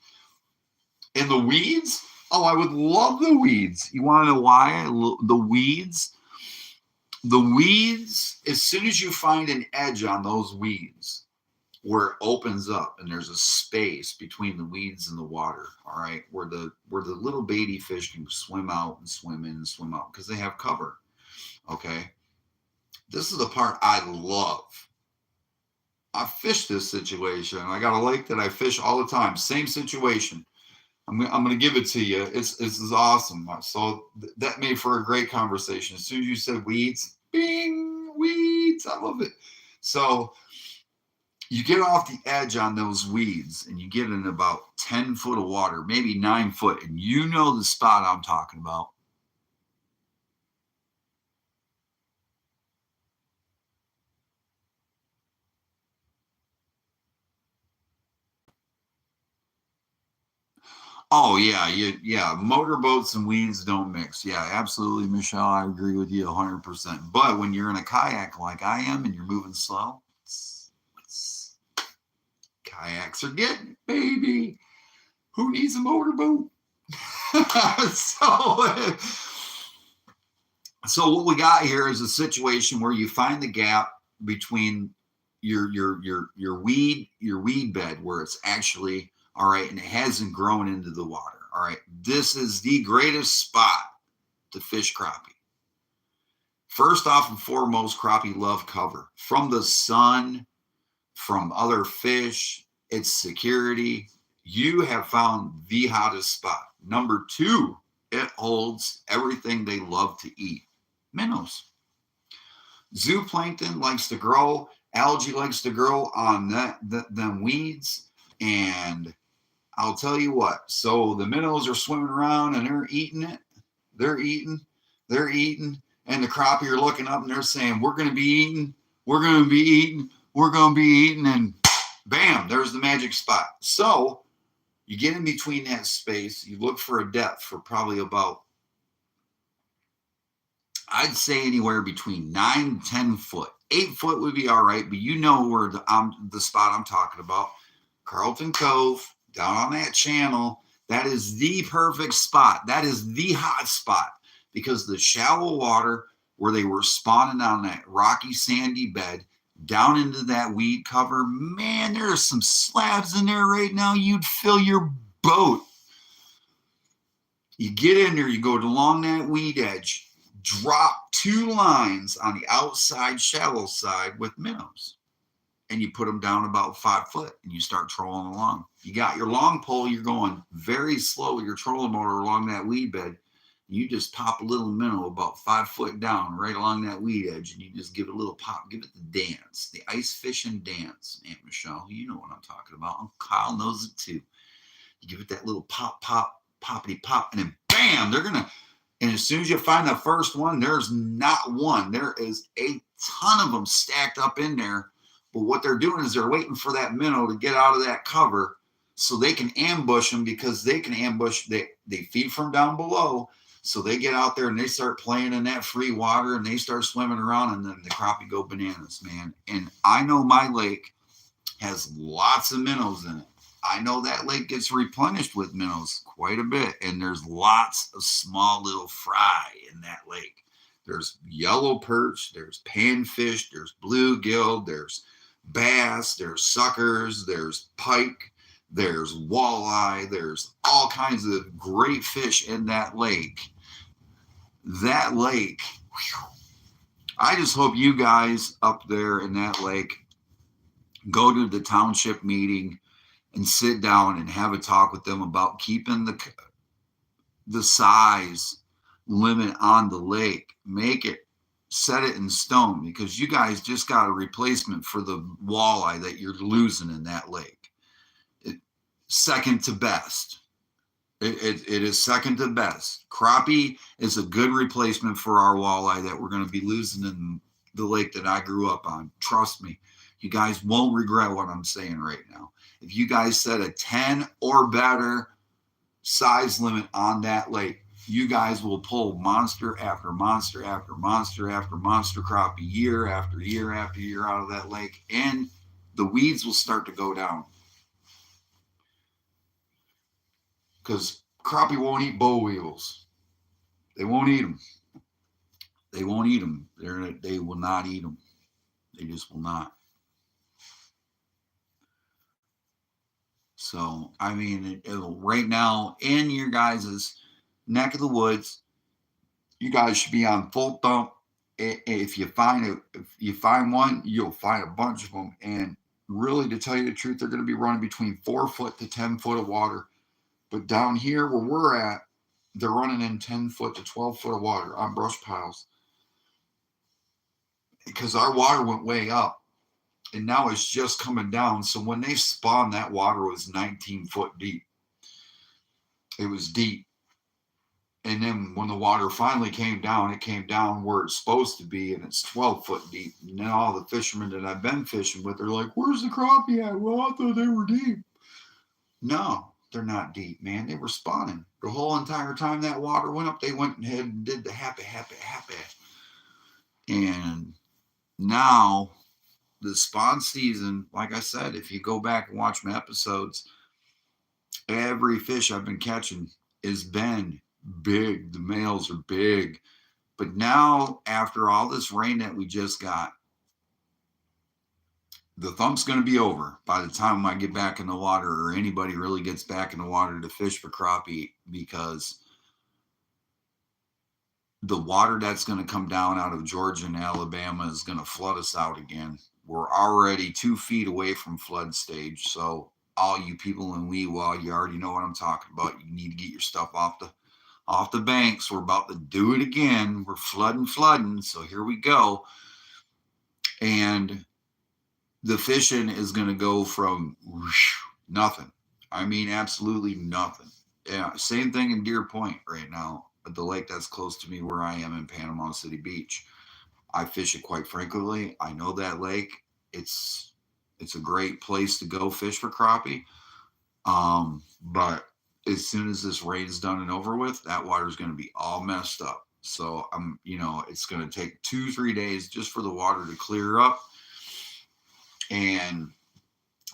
And the weeds, oh, I would love the weeds. You want to know why? The weeds, as soon as you find an edge on those weeds where it opens up and there's a space between the weeds and the water, all right, where the little baby fish can swim out and swim in and swim out because they have cover, okay? This is the part I love. I fished this situation. I got a lake that I fish all the time. Same situation. I'm going to give it to you. This is awesome. So that made for a great conversation. As soon as you said weeds, bing, weeds. I love it. So you get off the edge on those weeds and you get in about 10 foot of water, maybe 9 foot, and you know the spot I'm talking about. Oh yeah. Motorboats and weeds don't mix. Yeah, absolutely, Michelle. I agree with you 100%. But when you're in a kayak like I am and you're moving slow, kayaks are getting, baby. Who needs a motorboat? So what we got here is a situation where you find the gap between your weed bed where it's actually all right, and it hasn't grown into the water. All right, this is the greatest spot to fish crappie. First off and foremost, crappie love cover from the sun, from other fish. It's security. You have found the hottest spot. Number 2, it holds everything they love to eat. Minnows. Zooplankton likes to grow. Algae likes to grow on them weeds. And I'll tell you what, so the minnows are swimming around and they're eating it. They're eating. And the crappie are looking up and they're saying, we're going to be eating. And bam, there's the magic spot. So you get in between that space. You look for a depth for probably about, I'd say anywhere between 9 and 10 foot. 8 foot would be all right, but you know where the spot I'm talking about. Carlton Cove, down on that channel. That is the perfect spot. That is the hot spot because the shallow water where they were spawning on that rocky sandy bed down into that weed cover, man, there are some slabs in there right now. You'd fill your boat. You get in there, you go along that weed edge, drop 2 lines on the outside shallow side with minnows. And you put them down about 5 foot and you start trolling along. You got your long pole, you're going very slow with your trolling motor along that weed bed. You just pop a little minnow about 5 foot down right along that weed edge and you just give it a little pop. Give it the dance, the ice fishing dance. Aunt Michelle, you know what I'm talking about. Uncle Kyle knows it too. You give it that little pop, poppity pop, and then bam, they're gonna. And as soon as you find the first one, there's not one. There is a ton of them stacked up in there. But what they're doing is they're waiting for that minnow to get out of that cover so they can ambush them, because they can ambush. They feed from down below. So they get out there and they start playing in that free water and they start swimming around, and then the crappie go bananas, man. And I know my lake has lots of minnows in it. I know that lake gets replenished with minnows quite a bit, and there's lots of small little fry in that lake. There's yellow perch, there's panfish, there's bluegill, there's bass, there's suckers, there's pike, there's walleye, there's all kinds of great fish in that lake. That lake, whew, I just hope you guys up there in that lake go to the township meeting and sit down and have a talk with them about keeping the size limit on the lake. Make it, set it in stone, because you guys just got a replacement for the walleye that you're losing in that lake. Second to best. It is second to best. Crappie is a good replacement for our walleye that we're going to be losing in the lake that I grew up on. Trust me, you guys won't regret what I'm saying right now. If you guys set a 10 or better size limit on that lake, you guys will pull monster after monster after monster after monster crappie year after year after year out of that lake, and the weeds will start to go down. Because crappie won't eat boll weevils. They won't eat them. They won't eat them. They will not eat them. They just will not. So, I mean, right now in your guys' neck of the woods, you guys should be on full thump. If you find one, you'll find a bunch of them. And really, to tell you the truth, they're going to be running between 4 foot to 10 foot of water. But down here where we're at, they're running in 10 foot to 12 foot of water on brush piles, because our water went way up and now it's just coming down. So when they spawned, that water was 19 foot deep. It was deep. And then when the water finally came down, it came down where it's supposed to be, and it's 12 foot deep. And then all the fishermen that I've been fishing with are like, where's the crappie at? Well, I thought they were deep. No, they're not deep, man. They were spawning. The whole entire time that water went up, they went ahead and did the happy. And now the spawn season, like I said, if you go back and watch my episodes, every fish I've been catching has been big. The males are big. But now, after all this rain that we just got, the thump's going to be over by the time I get back in the water, or anybody really gets back in the water to fish for crappie, because the water that's going to come down out of Georgia and Alabama is going to flood us out again. We're already 2 feet away from flood stage. So all you people in Weewah, you already know what I'm talking about. You need to get your stuff off the banks. We're about to do it again. We're flooding. So here we go. And the fishing is going to go from nothing. I mean, absolutely nothing. Yeah, same thing in Deer Point right now, at the lake that's close to me where I am in Panama City Beach. I fish it quite frequently. I know that lake. It's a great place to go fish for crappie. But as soon as this rain is done and over with, that water is going to be all messed up. So it's going to take 2-3 days just for the water to clear up. And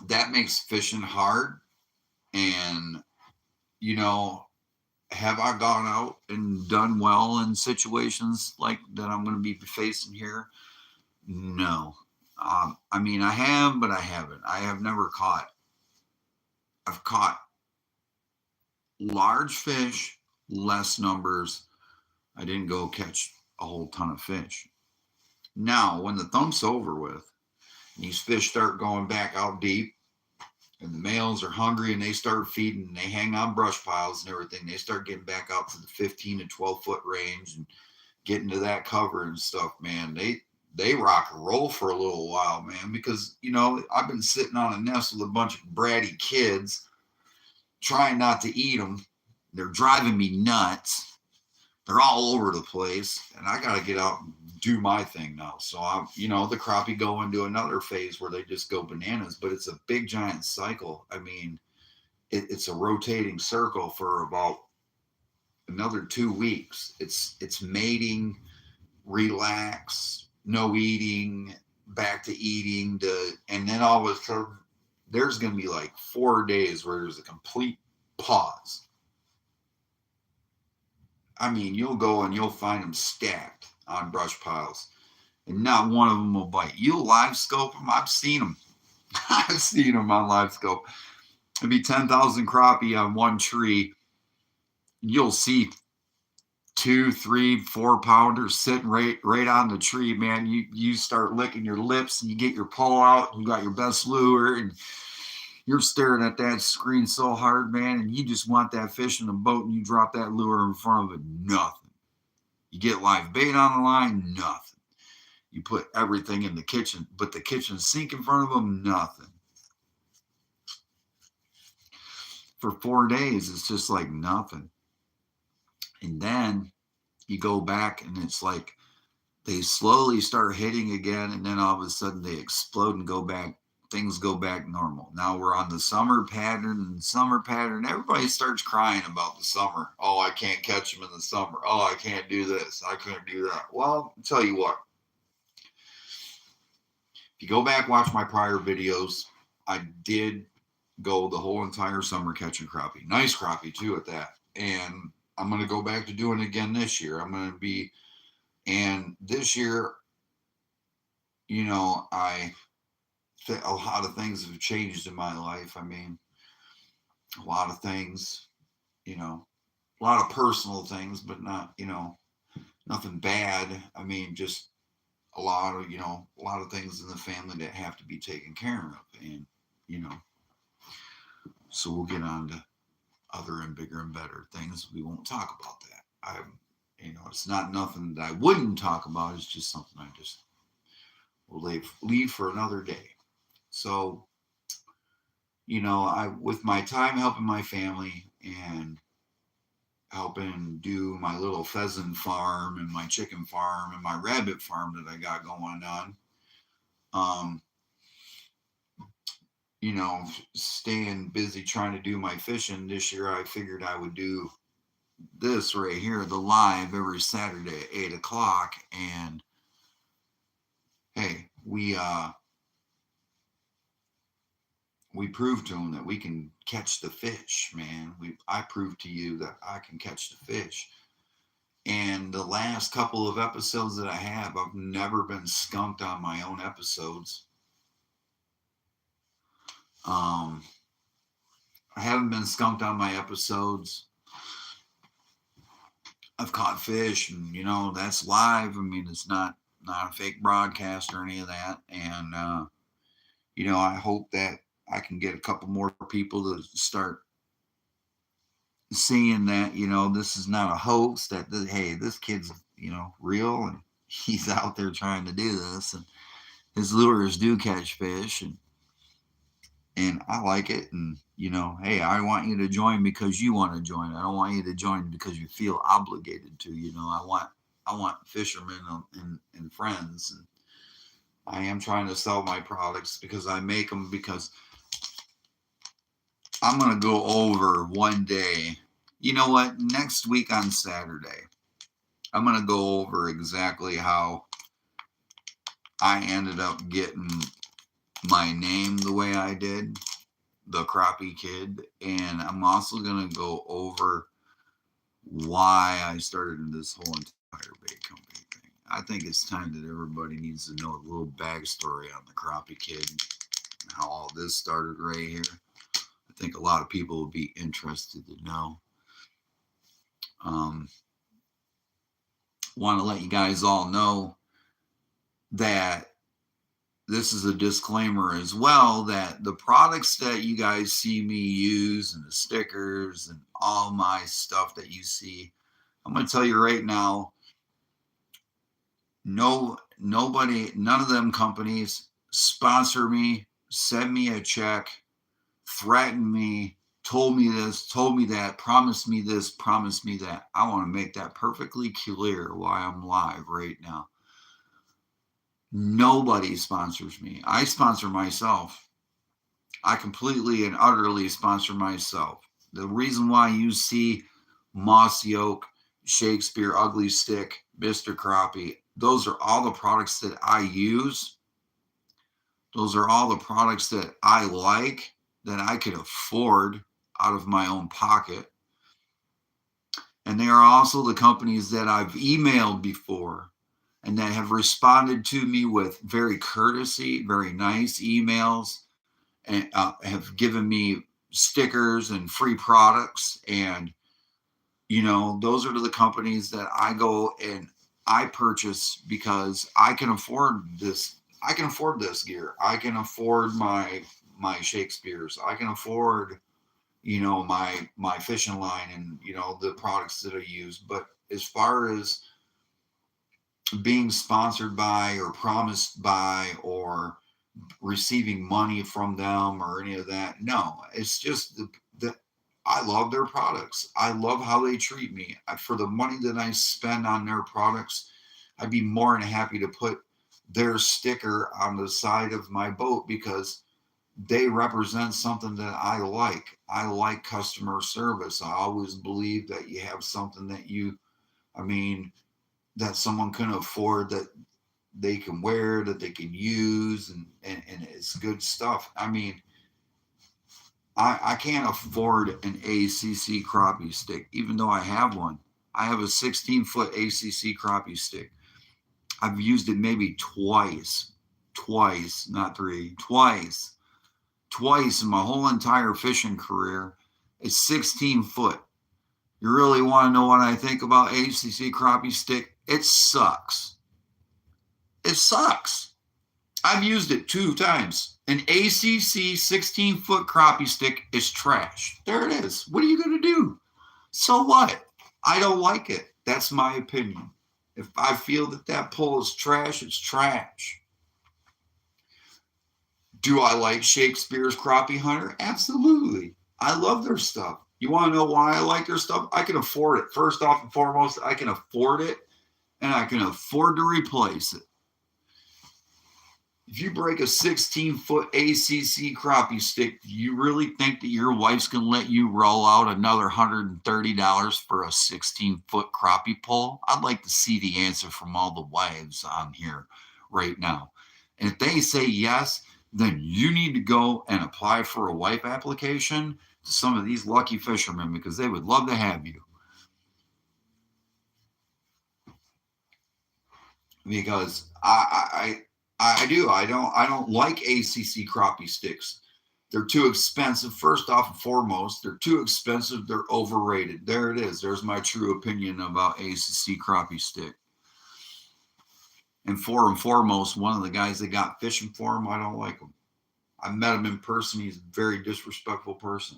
that makes fishing hard. And, have I gone out and done well in situations like that I'm going to be facing here? No. I mean, I have, but I haven't. I've caught large fish, less numbers. I didn't go catch a whole ton of fish. Now, when the thump's over with, and these fish start going back out deep, and the males are hungry and they start feeding, and they hang on brush piles and everything, they start getting back out to the 15 to 12 foot range and getting to that cover and stuff, man. They rock and roll for a little while, man, because, I've been sitting on a nest with a bunch of bratty kids trying not to eat them. they're driving me nuts. They're all over the place, and I got to get out and do my thing now. So the crappie go into another phase where they just go bananas, but it's a big giant cycle. I mean, it's a rotating circle for about another 2 weeks. It's mating, relax, no eating, back to eating, and then all of a sudden there's going to be like 4 days where there's a complete pause. I mean, you'll go and you'll find them stacked on brush piles, and not one of them will bite. You'll live scope them. I've seen them. I've seen them on live scope. It'd be 10,000 crappie on one tree. You'll see 2, 3, 4 pounders sitting right on the tree, man. You start licking your lips and you get your pole out. You got your best lure and you're staring at that screen so hard, man, and you just want that fish in the boat, and you drop that lure in front of it, nothing. You get live bait on the line, nothing. You put everything in the kitchen, but the kitchen sink in front of them, nothing. For 4 days, it's just like nothing. And then you go back, and it's like they slowly start hitting again, and then all of a sudden they explode and go back. Things go back normal. Now we're on the summer pattern, everybody starts crying about the summer. Oh, I can't catch them in the summer. Oh, I can't do this. I can't do that. Well, I'll tell you what. If you go back, watch my prior videos, I did go the whole entire summer catching crappie. Nice crappie, too, at that. And I'm going to go back to doing it again this year. And this year, a lot of things have changed in my life. I mean, a lot of things, a lot of personal things, but not, nothing bad. I mean, just a lot of things in the family that have to be taken care of. And, so we'll get on to other and bigger and better things. We won't talk about that. It's not nothing that I wouldn't talk about. It's just something I just will leave for another day. So, with my time helping my family and helping do my little pheasant farm and my chicken farm and my rabbit farm that I got going on, staying busy trying to do my fishing this year, I figured I would do this right here, the live every Saturday at 8 o'clock. And hey, we proved to them that we can catch the fish, man. I proved to you that I can catch the fish. And the last couple of episodes that I have, I've never been skunked on my own episodes. I haven't been skunked on my episodes. I've caught fish, and that's live. I mean, it's not a fake broadcast or any of that. And I hope that I can get a couple more people to start seeing that, this is not a hoax, that, hey, this kid's, real, and he's out there trying to do this, and his lures do catch fish, and I like it. And, hey, I want you to join because you want to join. I don't want you to join because you feel obligated to, I want fishermen and friends. And I am trying to sell my products because I make them, because I'm going to go over one day. You know what? Next week on Saturday, I'm going to go over exactly how I ended up getting my name the way I did, the Crappie Kidd. And I'm also going to go over why I started this whole entire bait company thing. I think it's time that everybody needs to know a little backstory on the Crappie Kidd and how all this started right here. I think a lot of people will be interested to know. Want to let you guys all know that this is a disclaimer as well, that the products that you guys see me use and the stickers and all my stuff that you see, I'm going to tell you right now, none of them companies sponsor me, send me a check, threaten me, told me this, told me that, promised me this, promised me that. I want to make that perfectly clear why I'm live right now. Nobody sponsors me. I sponsor myself. I completely and utterly sponsor myself. The reason why you see Mossy Oak, Shakespeare, Ugly Stick, Mr. Crappie, those are all the products that I use. Those are all the products that I like, that I could afford out of my own pocket. And they are also the companies that I've emailed before and that have responded to me with very courtesy, very nice emails, and have given me stickers and free products. And, you know, those are the companies that I go and I purchase because I can afford this. I can afford this gear. I can afford my Shakespeare's. I can afford, you know, my fishing line and, you know, the products that I use. But as far as being sponsored by or promised by or receiving money from them or any of that, no, it's just the I love their products. I love how they treat me. For the money that I spend on their products, I'd be more than happy to put their sticker on the side of my boat because they represent something that I like. I like customer service. I always believe that you have something that I mean, that someone can afford, that they can wear, that they can use, and it's good stuff. I mean, I can't afford an ACC crappie stick, even though I have one. I have a 16-foot ACC crappie stick. I've used it maybe twice, not three, twice in my whole entire fishing career. It's 16 foot. You really want to know what I think about ACC crappie stick? It sucks. It sucks. I've used it 2 times. An ACC 16-foot crappie stick is trash. There it is. What are you going to do? So what? I don't like it. That's my opinion. If I feel that pole is trash, it's trash. Do I like Shakespeare's Crappie Hunter? Absolutely. I love their stuff. You want to know why I like their stuff? I can afford it. First off and foremost, I can afford it, and I can afford to replace it. If you break a 16-foot ACC crappie stick, do you really think that your wife's going to let you roll out another $130 for a 16-foot crappie pole? I'd like to see the answer from all the wives on here right now. And if they say yes, then you need to go and apply for a wife application to some of these lucky fishermen because they would love to have you. Because I do. I don't like ACC crappie sticks. They're too expensive. First off and foremost, they're too expensive. They're overrated. There it is. There's my true opinion about ACC crappie stick. And foremost, one of the guys that got fishing for him, I don't like him. I met him in person. He's a very disrespectful person.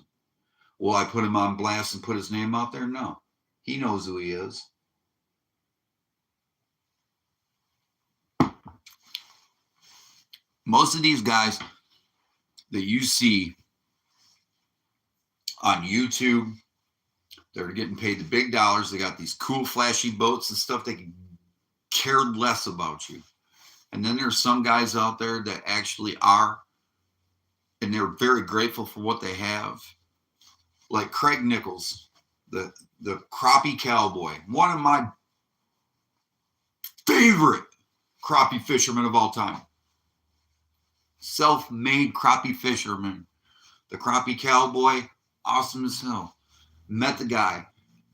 Will I put him on blast and put his name out there? No. He knows who he is. Most of these guys that you see on YouTube, they're getting paid the big dollars. They got these cool, flashy boats and stuff. They can care less about you. And then there's some guys out there that actually are, and they're very grateful for what they have. Like Craig Nichols, the crappie cowboy, one of my favorite crappie fishermen of all time. Self-made crappie fisherman. The crappie cowboy, awesome as hell. Met the guy.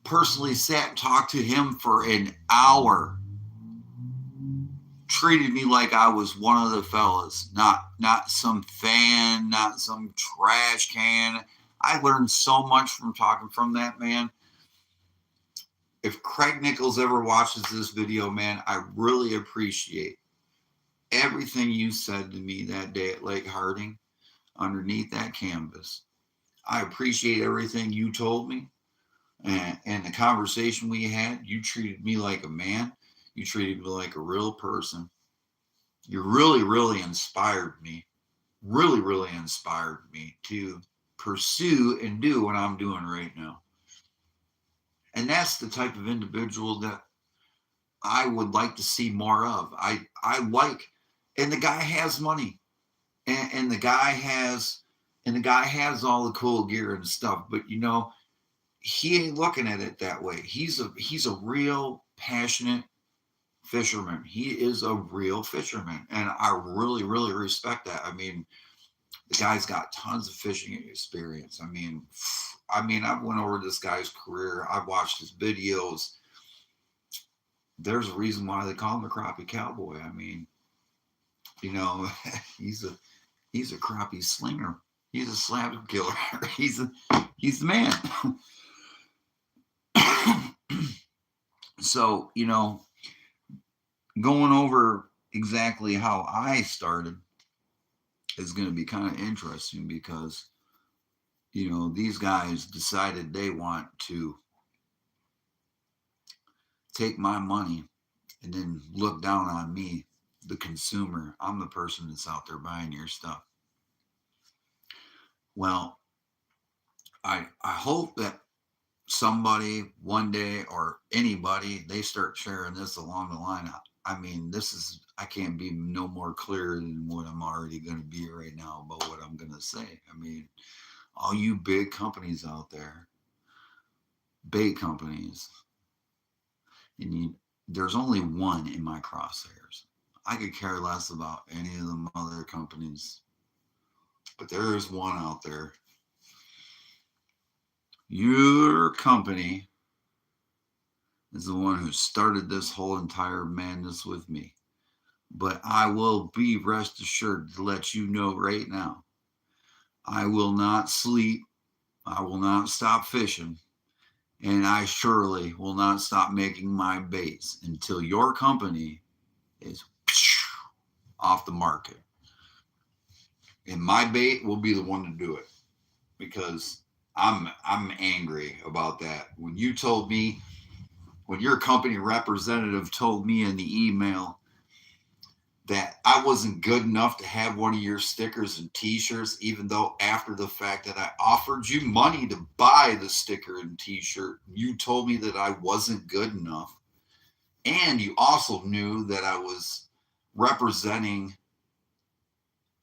Personally sat and talked to him for an hour. Treated me like I was one of the fellas. Not some fan, not some trash can. I learned so much from talking from that man. If Craig Nichols ever watches this video, man, I really appreciate everything you said to me that day at Lake Harding underneath that canvas. I appreciate everything you told me and the conversation we had. You treated me like a man. You treated me like a real person. You really, really inspired me. Really, really inspired me too. pursue and do what I'm doing right now. And that's the type of individual that I would like to see more of. I like, and the guy has money, and the guy has, all the cool gear and stuff. But you know, he ain't looking at it that way. He's a real passionate fisherman. He is a real fisherman, and I really, really respect that. I mean, the guy's got tons of fishing experience. I mean, I've went over this guy's career. I've watched his videos. There's a reason why they call him the Crappie Cowboy. I mean, you know, he's a crappie slinger. He's a slab killer. he's the man. So, you know, going over exactly how I started is going to be kind of interesting because, you know, these guys decided they want to take my money and then look down on me, the consumer. I'm the person that's out there buying your stuff. Well, I hope that somebody one day, or anybody, they start sharing this along the line. I mean, I can't be no more clear than what I'm already going to be right now about what I'm going to say. I mean, all you big companies out there, bait companies, and there's only one in my crosshairs. I could care less about any of them other companies, but there is one out there. Your company is the one who started this whole entire madness with me. But I will be rest assured to let you know right now, I will not sleep. I will not stop fishing. And I surely will not stop making my baits until your company is off the market. And my bait will be the one to do it, because I'm angry about that. When you told me, when your company representative told me in the email that I wasn't good enough to have one of your stickers and t-shirts, even though after the fact that I offered you money to buy the sticker and t-shirt, you told me that I wasn't good enough. And you also knew that I was representing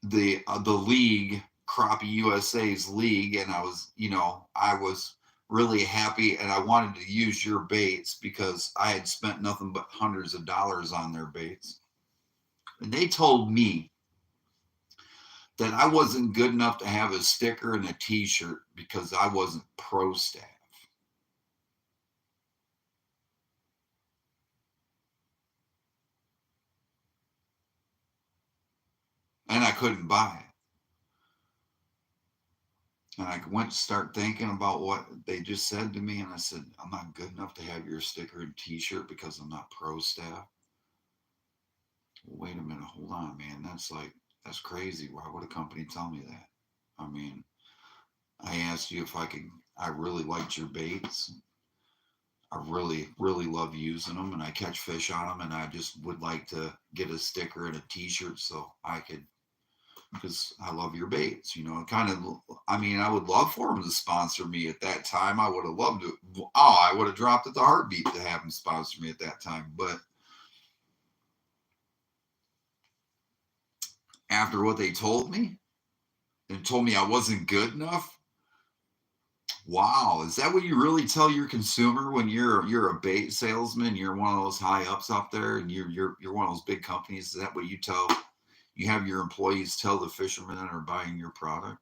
the league, Crappie USA's league, and I was really happy, and I wanted to use your baits because I had spent nothing but hundreds of dollars on their baits. And they told me that I wasn't good enough to have a sticker and a t-shirt because I wasn't pro staff. And I couldn't buy it. And I went to start thinking about what they just said to me, and I said, I'm not good enough to have your sticker and t-shirt because I'm not pro staff. Well, wait a minute, hold on, man. That's crazy. Why would a company tell me that? I mean, I asked you if I really liked your baits. I really, really love using them, and I catch fish on them, and I just would like to get a sticker and a t-shirt so I could, because I love your baits, you know, I would love for them to sponsor me at that time. I would have loved it. I would have dropped at the heartbeat to have them sponsor me at that time. But after what they told me, and told me I wasn't good enough, wow, is that what you really tell your consumer when you're a bait salesman? You're one of those high ups up there, and you're one of those big companies. Is that what you have your employees tell the fishermen that are buying your product?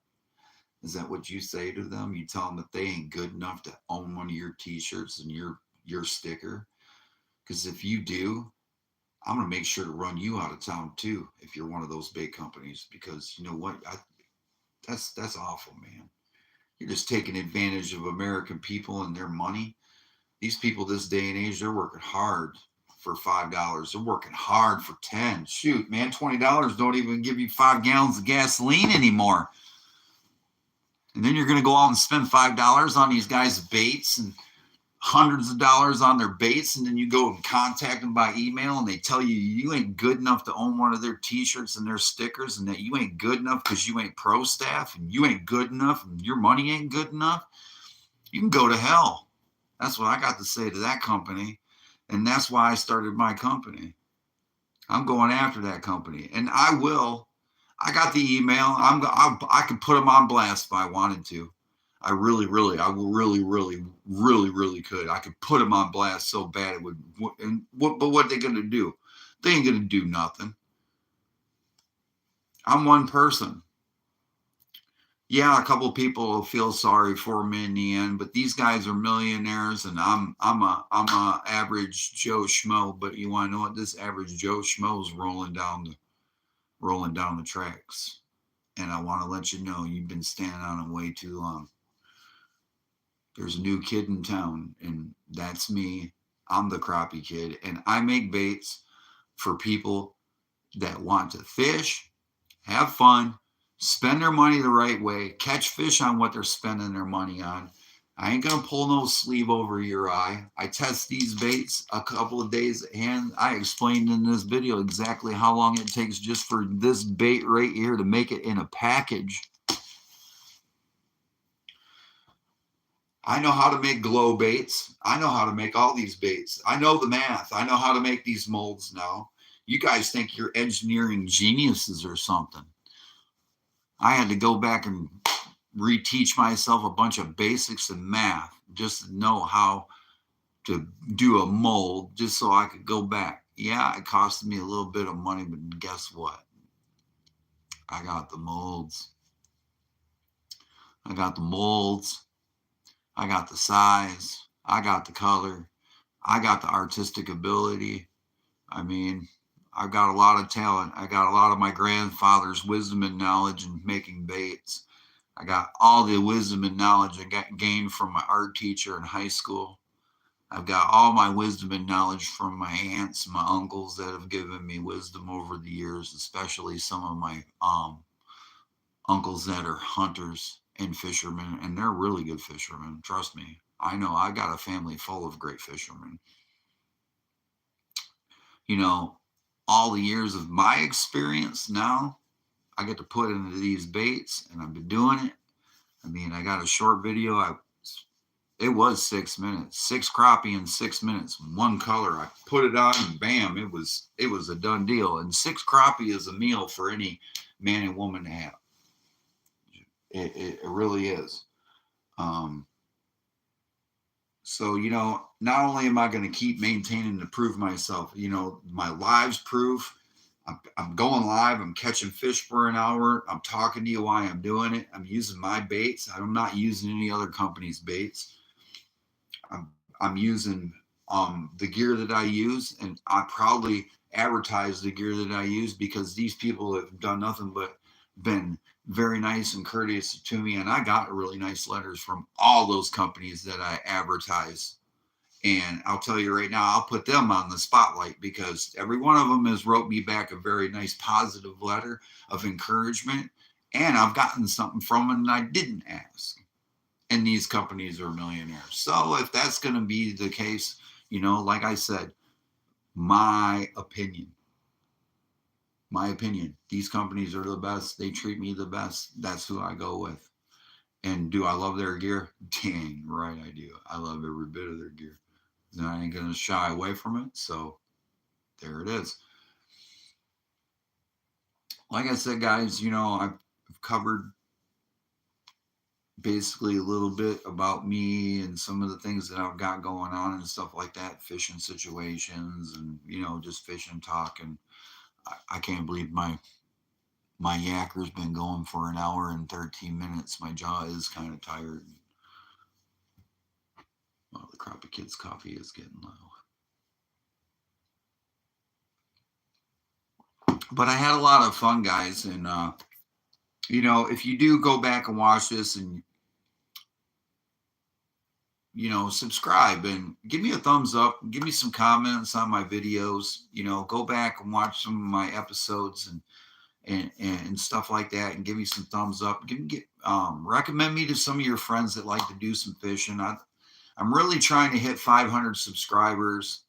Is that what you say to them? You tell them that they ain't good enough to own one of your t-shirts and your sticker? Because if you do, I'm going to make sure to run you out of town too if you're one of those big companies. Because you know what? That's awful, man. You're just taking advantage of American people and their money. These people this day and age, they're working hard for $5. They're working hard for 10. Shoot, man, $20 don't even give you 5 gallons of gasoline anymore. And then you're going to go out and spend $5 on these guys' baits. And hundreds of dollars on their baits, and then you go and contact them by email and they tell you you ain't good enough to own one of their t-shirts and their stickers, and that you ain't good enough because you ain't pro staff, and you ain't good enough and your money ain't good enough, you can go to hell. That's what I got to say to that company. And that's why I started my company. I'm going after that company, and I will. I got the email. I could put them on blast if I wanted to. I really could. I could put them on blast so bad it would. And but what they gonna do? They ain't gonna do nothing. I'm one person. Yeah, a couple of people will feel sorry for me in the end, but these guys are millionaires, and I'm a average Joe Schmo. But you want to know what? This average Joe Schmo's rolling down the tracks, and I want to let you know you've been standing on them way too long. There's a new kid in town, and that's me. I'm the Crappie Kidd, and I make baits for people that want to fish, have fun, spend their money the right way, catch fish on what they're spending their money on. I ain't gonna pull no sleeve over your eye. I test these baits a couple of days and I explained in this video exactly how long it takes just for this bait right here to make it in a package. I know how to make glow baits. I know how to make all these baits. I know the math. I know how to make these molds now. You guys think you're engineering geniuses or something. I had to go back and reteach myself a bunch of basics in math just to know how to do a mold, just so I could go back. Yeah, it costed me a little bit of money, but guess what? I got the molds. I got the molds. I got the size. I got the color. I got the artistic ability. I mean, I've got a lot of talent. I got a lot of my grandfather's wisdom and knowledge in making baits. I got all the wisdom and knowledge I got gained from my art teacher in high school. I've got all my wisdom and knowledge from my aunts and my uncles that have given me wisdom over the years, especially some of my uncles that are hunters and fishermen, and they're really good fishermen. Trust me. I know I got a family full of great fishermen. You know, all the years of my experience now, I get to put into these baits, and I've been doing it. I mean, I got a short video. It was 6 minutes, 6 crappie in 6 minutes, one color. I put it on, and bam, it was a done deal. And 6 crappie is a meal for any man and woman to have. It really is. So, you know, not only am I going to keep maintaining to prove myself, you know, my live's proof. I'm going live. I'm catching fish for an hour. I'm talking to you while I'm doing it. I'm using my baits. I'm not using any other company's baits. I'm using the gear that I use, and I probably advertise the gear that I use because these people have done nothing but been very nice and courteous to me, and I got really nice letters from all those companies that I advertise. And I'll tell you right now, I'll put them on the spotlight because every one of them has wrote me back a very nice positive letter of encouragement, and I've gotten something from them and I didn't ask. And these companies are millionaires. So if that's going to be the case, you know, like I said, my opinion, these companies are the best. They treat me the best. That's who I go with. And do I love their gear? Dang right I do. I love every bit of their gear. And I ain't going to shy away from it. So there it is. Like I said, guys, you know, I've covered basically a little bit about me and some of the things that I've got going on and stuff like that, fishing situations and, you know, just fishing talk. And I can't believe my yakker's been going for an hour and 13 minutes. My jaw is kind of tired. Well, the Crappie Kidd's coffee is getting low. But I had a lot of fun, guys. And, you know, if you do go back and watch this and, you know, subscribe and give me a thumbs up, give me some comments on my videos, you know, go back and watch some of my episodes and stuff like that, and give me some thumbs up. Recommend me to some of your friends that like to do some fishing. I'm really trying to hit 500 subscribers.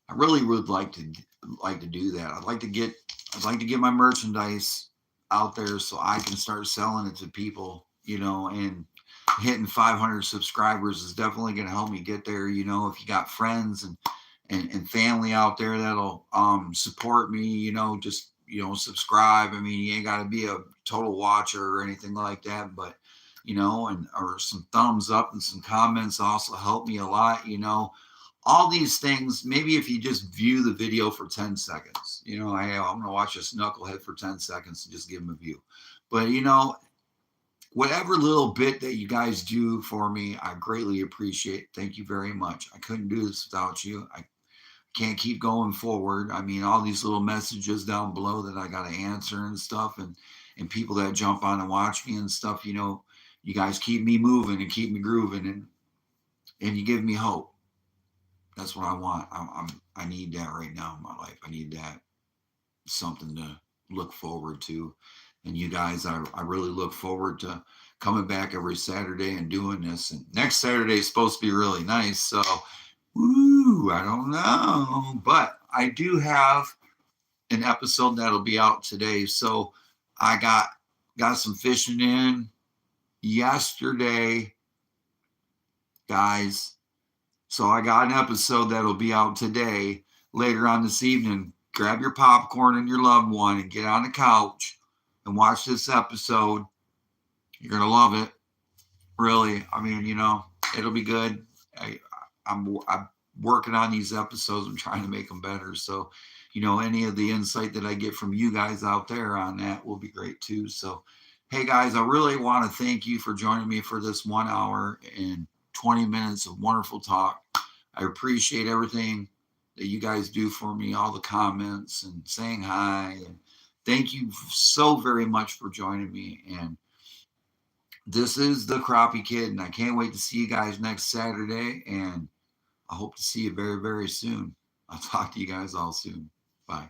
I really would like to do that. I'd like to get my merchandise out there so I can start selling it to people, and hitting 500 subscribers is definitely going to help me get there. If you got friends and family out there that'll support me, just subscribe. I mean, you ain't got to be a total watcher or anything like that, but and or some thumbs up and some comments also help me a lot. All these things, maybe if you just view the video for 10 seconds, hey, I'm going to watch this knucklehead for 10 seconds and just give him a view. But, whatever little bit that you guys do for me, I greatly appreciate. Thank you very much. I couldn't do this without you. I can't keep going forward. I mean, all these little messages down below that I got to answer and stuff, and people that jump on and watch me and stuff, you guys keep me moving and keep me grooving, and you give me hope. That's what I want. I need that right now in my life. I need that, something to look forward to. And you guys, I really look forward to coming back every Saturday and doing this. And next Saturday is supposed to be really nice. So, I don't know. But I do have an episode that'll be out today. So I got some fishing in yesterday, guys. So I got an episode that'll be out today, later on this evening. Grab your popcorn and your loved one and get on the couch and watch this episode. You're going to love it. Really. I mean, it'll be good. I'm working on these episodes. I'm trying to make them better. So, any of the insight that I get from you guys out there on that will be great too. So, hey guys, I really want to thank you for joining me for this 1 hour and 20 minutes of wonderful talk. I appreciate everything that you guys do for me, all the comments and saying hi. And thank you so very much for joining me. And this is the Crappie Kidd, and I can't wait to see you guys next Saturday. And I hope to see you very, very soon. I'll talk to you guys all soon. Bye.